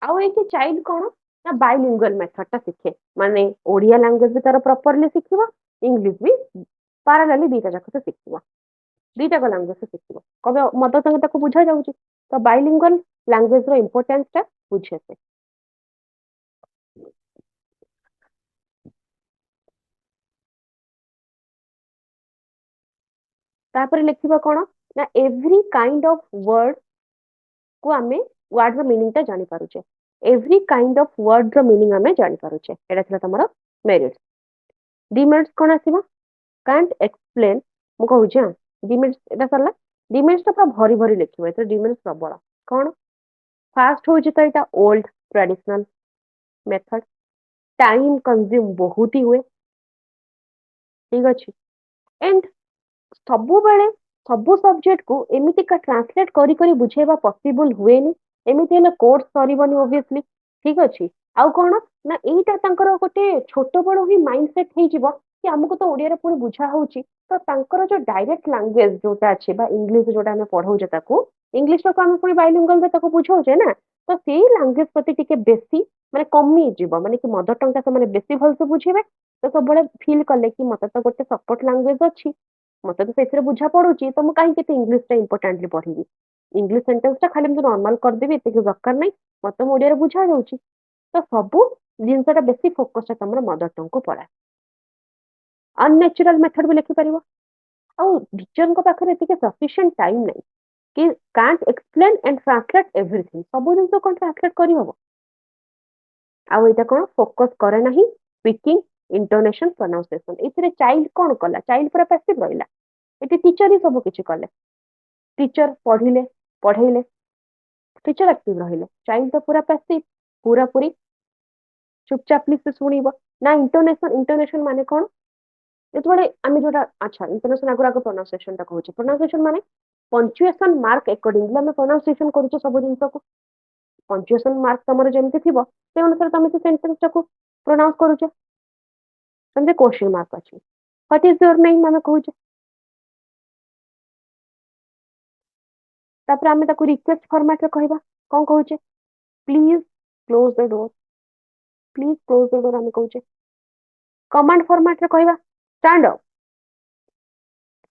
ଆଉ ଏଇଠି ଚାଇଲ୍ଡ କଣ ନା ବାଇଲିଙ୍ଗୁଆଲ ମେଥଡ ଟା ଶିଖେ ମାନେ ଓଡିଆ ଲାଙ୍ଗୁଏଜ ବି ତାର ପ୍ରପରଲି ଶିଖିବ ଇଂଲିଶ ବି ପାରାଲାଲି ଦିଟା ଯାକ ସେ ଶିଖିବ ଦିଟାକ ଲାଙ୍ଗୁଏଜ ସେ ଶିଖିବ କବେ ମଦର ଟଙ୍ଗ ତାକୁ ବୁଝା ଯାଉଛି ତ ବାଇଲିଙ୍ଗୁଆଲ ଲାଙ୍ଗୁଏଜ ର ଇମ୍ପୋର୍ଟାନ୍ସ ଟା ବୁଝେ ସେ ତାପରେ ଲେଖିବା କଣ ନା ଏଭ୍ରି କାଇଣ୍ଡ ଅଫ ୱାର୍ଡ କୁ ଆମେ ୱାର୍ଡ ର ମିନିଂ ଟା ଜାଣି ପାରୁଛେ ଏଭ୍ରି କାଇଣ୍ଡ ଅଫ ୱାର୍ଡ ର ମିନିଂ ଆମେ ଜାଣି ପାରୁଛେ ଏଟା ଥିଲା ତମର ମେରିଟ୍ସ ଡିମେରିଟ୍ସ କଣ ଆସିବ କାଣ୍ଟ ଏକ୍ସପ୍ଲେନ ମୁଁ କହୁଛି ହଁ ଡିମେରିଟ୍ସ ଏଟା ସରିଲା ଡିମେରିଟ୍ସ ଟା ପୁରା ଭରି ଭରି ଲେଖିବ ଏଥିରେ ଡିମେରିଟ୍ସ ପ୍ରବଳ କଣ ଫାଷ୍ଟ ହଉଛି ତ ଏଟା old traditional method time consume ବହୁତ ହି ହୁଏ ଠିକ ଅଛି ଏଣ୍ଡ ସବୁବେଳେ ସବୁ ସବଜେକ୍ଟ କୁ ଏମିତିକା ଟ୍ରାନ୍ସଲେଟ କରି କରି ବୁଝେଇବା ପସିବଲ ହୁଏନି ଏମିତି ହେଲେ କୋର୍ସ ସରିବନି ଓବିୟସଲି ଠିକ ଅଛି ଆଉ କଣ ନା ଏଇଟା ତାଙ୍କର ଗୋଟେ ଛୋଟ ବେଳୁ ହିଁ ମାଇଣ୍ଡ ସେଟ ହେଇଯିବ କି ଆମକୁ ତ ଓଡିଆରେ ପୁଣି ବୁଝା ହଉଛି ତ ତାଙ୍କର ଯୋଉ ଡାଇରେକ୍ଟ ଲାଙ୍ଗୁଏଜ ଯୋଉଟା ଅଛି ବା ଇଂଲିଶ ଯୋଉଟା ଆମେ ପଢଉଛେ ତାକୁ ଇଂଲିଶଟାକୁ ଆମେ ପୁଣି ବାଇଲିଙ୍ଗୁଆଲରେ ତାକୁ ବୁଝାଉଛେ ନା ତ ସେଇ ଲାଙ୍ଗୁଏଜ ପ୍ରତି ଟିକେ ବେଶୀ ମାନେ କମିଯିବ ମାନେ କି ମଦର ଟଙ୍ଗ ଟା ସେମାନେ ବେଶୀ ଭଲସେ ବୁଝିବେ ତ ସବୁବେଳେ ଫିଲ୍ କଲେ କି ମତେ ତ ଗୋଟେ ସପୋର୍ଟ ଲାଙ୍ଗୁଏଜ ଅଛି ମତେ ତ ସେଥିରେ ବୁଝା ପଡୁଛି ତ ମୁଁ କାହିଁକି ଏତେ ଇଂଲିଶଟା ଇମ୍ପୋର୍ଟାଣ୍ଟଲି ପଢିବି ଇଂଲିଶ ସେଣ୍ଟେନ୍ସ ଟା ଖାଲି ମୁଁ ନର୍ମାଲ କରିଦେବି ଏତିକି ଦରକାର ନାହିଁ ମତେ ମୁଁ ଓଡିଆରେ ବୁଝା ଯାଉଛି ତ ସବୁ ଜିନିଷଟା ବେଶୀ ଫୋକସଟା ତମର ମଦର ଟଙ୍ଗକୁ ପଳାଏ ଅନନ୍ୟାଚୁରାଲ ମେଥଡ ବି ଲେଖିପାରିବ ଆଉ ଟିଚରଙ୍କ ପାଖରେ ଏତିକି ସଫିସିଏଣ୍ଟ ଟାଇମ ନାହିଁ କି କାଣ୍ଟ ଏକ୍ସପ୍ଲେନ ଆଣ୍ଡ ଟ୍ରାନ୍ସଲେଟ ଏଭ୍ରିଥିଙ୍ଗ ସବୁ ଜିନିଷ କଣ ଟ୍ରାନ୍ସଲେଟ କରିହବ ଆଉ ଏଇଟା କଣ ଫୋକସ କରେ ନାହିଁ ସ୍ପିକିଂ ଇଣ୍ଟୋନେସନ ପ୍ରୋନାଉନ୍ସିଏସନ ଏଥିରେ ଚାଇଲ୍ଡ କଣ କଲା ଚାଇଲ୍ଡ ପୁରା ପାସିଭ ରହିଲା ଏଠି ଟିଚର ହିଁ ସବୁ କିଛି କଲେ ଟିଚର ପଢିଲେ ପଢେଇଲେ ଟିଚର ଆକ୍ଟିଭ ରହିଲେ ଚାଇଲ୍ଡ ତ ପୁରା ପାସିଭ ପୁରାପୁରି ଚୁପଚାପଲି ସେ ଶୁଣିବ ନା ଇଣ୍ଟୋନେସନ ମାନେ କଣ ଯେତେବେଳେ ଆମେ ଯୋଉଟା ଆଚ୍ଛା ଇଣ୍ଟୋନେସନ ଆଗରୁ ଆଗ ପ୍ରୋନାଉନ୍ସିଏସନ ଟା କହୁଛି ପ୍ରୋନାଉନ୍ସିଏସନ ମାନେ ପଞ୍ଚୁଏସନ ମାର୍କ ଆକର୍ଡିଂଲି ଆମେ ପ୍ରୋନାଉନ୍ସିଏସନ କରୁଛେ ସବୁ ଜିନିଷକୁ ପଞ୍ଚୁଏସନ ମାର୍କ ତମର ଯେମିତି ଥିବ ସେ ଅନୁସାରେ ତମେ ସେ ସେଣ୍ଟେନ୍ସ ଟାକୁ ପ୍ରୋନାଉନ୍ସ କରୁଛ ସେମିତି କ୍ୱେଶ୍ଚନ ମାର୍କ ଅଛି ହ୍ୱାଟ ଇଜ ୟୋର ନେମ୍ ଆମେ କହୁଛେ ତାପରେ ଆମେ ତାକୁ ରିକ୍ୱେଷ୍ଟ ଫର୍ମାଟରେ କହିବା କଣ କହୁଛେ please close the door please close the door ଆମେ କହୁଛେ କମାଣ୍ଡ ଫର୍ମାଟରେ କହିବା ଷ୍ଟାଣ୍ଡ ଅପ୍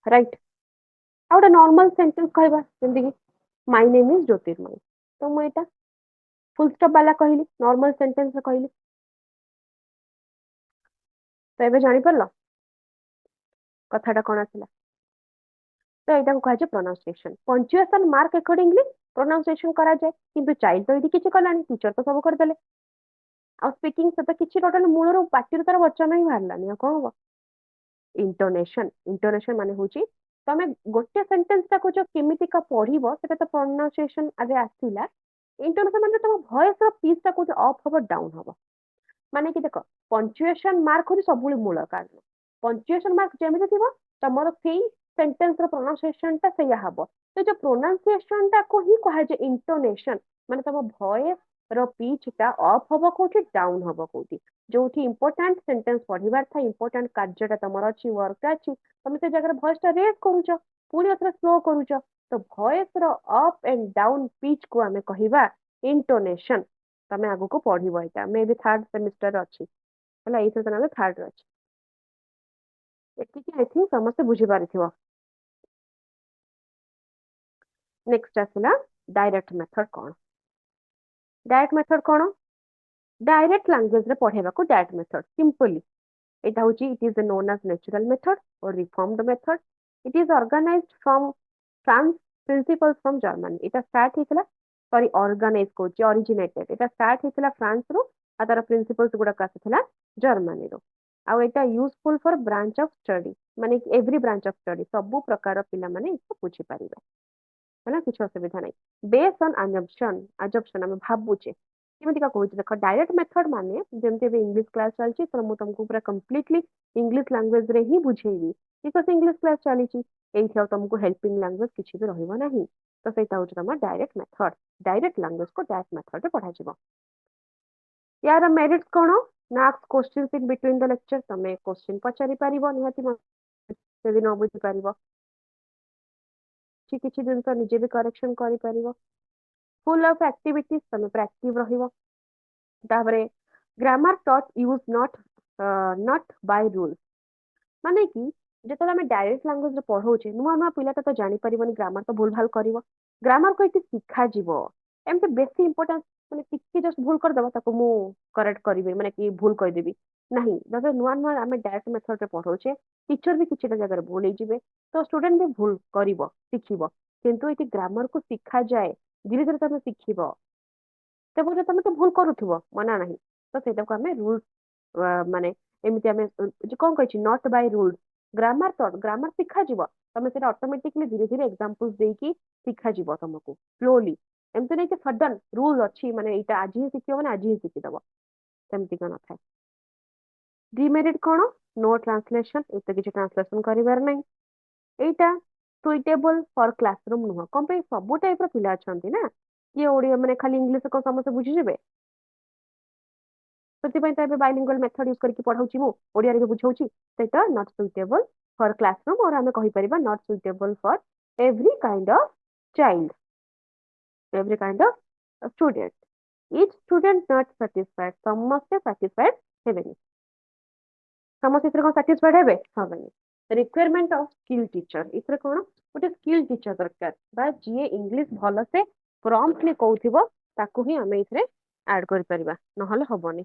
ରାଇଟ ଆଉ ଗୋଟେ ନର୍ମାଲ ସେଣ୍ଟେନ୍ସ କହିବା ଯେମିତି କି ମାଇ ନେମ୍ ଇଜ ଜ୍ୟୋତିର୍ମୟୀ ତ ମୁଁ ଏଇଟା ଫୁଲ ଷ୍ଟପ୍ ବାଲା କହିଲି ନର୍ମାଲ ସେଣ୍ଟେନ୍ସରେ କହିଲି ତ ଏବେ ଜାଣିପାରିଲ କଥାଟା କଣ ଆସିଲା ତ ଏଇଟାକୁ କୁହାଯାଏ ପ୍ରୋନାଉନ୍ସିଏସନ ପଞ୍ଚୁଏସନ ମାର୍କ ଆକର୍ଡିଂଲି ପ୍ରୋନାଉନ୍ସିଏସନ କରାଯାଏ କିନ୍ତୁ ଚାଇଲ୍ଡ ତ ଏଇଠି କିଛି କଲାନି ଟିଚର ତ ସବୁ କରିଦେଲେ ଆଉ ସ୍ପିକିଂ ସହିତ କିଛି ଟୋଟାଲ ମୂଳରୁ ପାଟିରୁ ତାର ବଚନ ହିଁ ବାହାରିଲାନି ଆଉ କଣ ହବ ଇଣ୍ଟୋନେସନ ମାନେ ହଉଛି ତମେ ଗୋଟେ ସେଣ୍ଟେନ୍ସ ଟାକୁ ଯୋଉ କେମିତିକା ପଢିବ ସେଟା ତ ପ୍ରୋନାଉନ୍ସିଏସନ ଆଗେ ଆସିଲା ଇଣ୍ଟୋନେସନ ମାନେ ତମ ଭଏସ ର ପିଚ୍ ଟା କୋଉଠି ଅଫ୍ ହବ ଡାଉନ ହବ ମାନେ କି ଦେଖ ପଞ୍ଚୁଏସନ ମାର୍କ ହଉଛି ସବୁବେଳେ ମୂଳ କାରଣ ପଞ୍ଚୁଏସନ ମାର୍କ ଯେମିତି ଥିବ ତମର ସେଇ ସେଣ୍ଟେନ୍ସ ର ପ୍ରୋନାଉନ୍ସିଏସନ ଟା ସେଇଆ ହବ ତ ଯୋଉ ପ୍ରୋନାଉନ୍ସିଏସନ ଟାକୁ ହିଁ କୁହାଯାଏ ଇଣ୍ଟୋନେସନ ମାନେ ତମ ଭଏସ ର ପିଚ୍ ଟା ଅଫ୍ ହବ କୋଉଠି ଡାଉନ ହବ କୋଉଠି ଯୋଉଠି ଇମ୍ପୋର୍ଟାଣ୍ଟ ସେଣ୍ଟେନ୍ସ ପଢିବାର ଥାଏ ଇମ୍ପୋର୍ଟାଣ୍ଟ କାର୍ଯ୍ୟଟା ତମର ଅଛି ୱାର୍କଟା ଅଛି ତମେ ସେ ଜାଗାରେ ଭଏସ ଟା ରେଜ୍ କରୁଛ ପୁଣି ଏଥର ସ୍ଲୋ କରୁଛ ତ ଭଏସ ର ଅପ୍ ଆଣ୍ଡ ଡାଉନ ପିଚ୍ କୁ ଆମେ କହିବା ଇଣ୍ଟୋନେସନ ତମେ ଆଗକୁ ପଢିବ ଏଇଟା ମେ ବି ଥାର୍ଡ ସେମିଷ୍ଟର ଅଛି ହେଲା ଏଇଥର ତମେ ଥାର୍ଡ ଅଛି ଏତିକି ଆଇ ଥିଙ୍କ ସମସ୍ତେ ବୁଝିପାରିଥିବ ନେକ୍ସଟ ଆସିଲା ଡାଇରେକ୍ଟ ମେଥଡ କଣ ଡାଇରେକ୍ଟ ମେଥଡ କଣ डायरेक्ट लैंग्वेज रे पढ़ेबाको डायरेक्ट मेथड सिंपली एटा होची it is known as natural method or reformed method it is organized from principles from Germany एटा स्टार्ट हेतला सॉरी ऑर्गेनाइज कोची ओरिजिनेटेड एटा स्टार्ट हेतला फ्रांस रो आ तार प्रिंसिपल्स गुडा आसीथिला जर्मनी रो आ एटा useful for branch of study माने एवरी ब्रांच ऑफ स्टडी सब प्रकार पिला माने इसको बुझी पारिबे है किसी असुविधा नहीं बेस्ड ऑन अजम्पशन आम भावुचे केमितिका कहूँ देख डायरेक्ट मेथड माने जमती इंग्लिश क्लास चलती तो मुझे तुमको पूरा कंप्लीटली इंग्लिश लैंग्वेज रे ही बुझेबी बिकॉज इंग्लिश क्लास चली तुमको हेल्पिंग लैंग्वेज किसी भी रहिबो नहीं तो सेटा हूँ तुम डायरेक्ट मेथड डायरेक्ट लैंग्वेज को डायरेक्ट मेथड रे पढ़ा जिवो यार मेरिट्स कौन ना question in between the lecture तमे क्वेश्चन पचारि पारिबो निहाती से न बुझी पारिबो किसी जिनस निजे भी करेक्शन करि पारिबो फुल ऑफ एक्टिविटीज तमे पूरा एक्टिव रहिबो तापरे grammar taught use not by rules माने कि जेतले आमे डायरेक्ट लैंग्वेज रे पढौचे नुआ नुआ पिला तो जानि परिबोनी ग्रामर तो भूल भाल करिवो ग्रामर को इति शिखा जीवो एमते बेसी इंपोर्टेंस माने टिके जस्ट भूल कर देबो ताको मु करेक्ट करिवे माने कि भूल कहि देबी नहीं जब नुआ नुआ आमे डायरेक्ट मेथड रे पढौचे टीचर भी किछि जगह रे भूल जिवे तो स्टूडेंट भी भूल करिवो सिखिबो किंतु इति ग्रामर को सिखा जाए धीरे धीरे तमे सिखिबो तबे तमे तो भूल करूथबो मना नहीं तो सेटा को आमे रूल्स माने एमिति आमे जे कोन कहछि नॉट बाय रूल्स ग्रामर शिखा जीव तमे सेटा ऑटोमेटिकली धीरे धीरे एग्जांपल्स देकी शिखा जीव तुमको स्लोली एमते नहीं कि सडन रूल अछि माने एटा आज ही शिखियो माने आज ही शिखि दबो सेमति कोन थाए डिमेरिट कोन नो ट्रांसलेशन एते किछि ट्रांसलेशन करिवार नहीं एटा सुइटेबल फॉर क्लासरूम नुह कोन पे सब टाइप रो पिला अछंती ना ये ओडिया माने खाली इंग्लिश को समस्त बुझी जेबे तो बाइलिंगुअल मेथड यूज करके पढ़ाऊँ मु ओडिया रे बुझाऊँ सेटा नॉट सुइटेबल फॉर क्लासरूम और आमे कहि परिबा not suitable for every kind of child every kind of student each student not satisfied समस्त सैटिस्फाइड हेबेनी समस्त इतरे कोन सैटिस्फाइड हेबे हबेनी रिक्वायरमेंट ऑफ स्किल टीचर इतरे कोन गोटे स्किल टीचर दरकार बा जे इंग्लिश भलो से प्रॉम्प्टली कहउथिबो ताकू ही आमे इतरे ऐड करि परिबा नहले हबोनी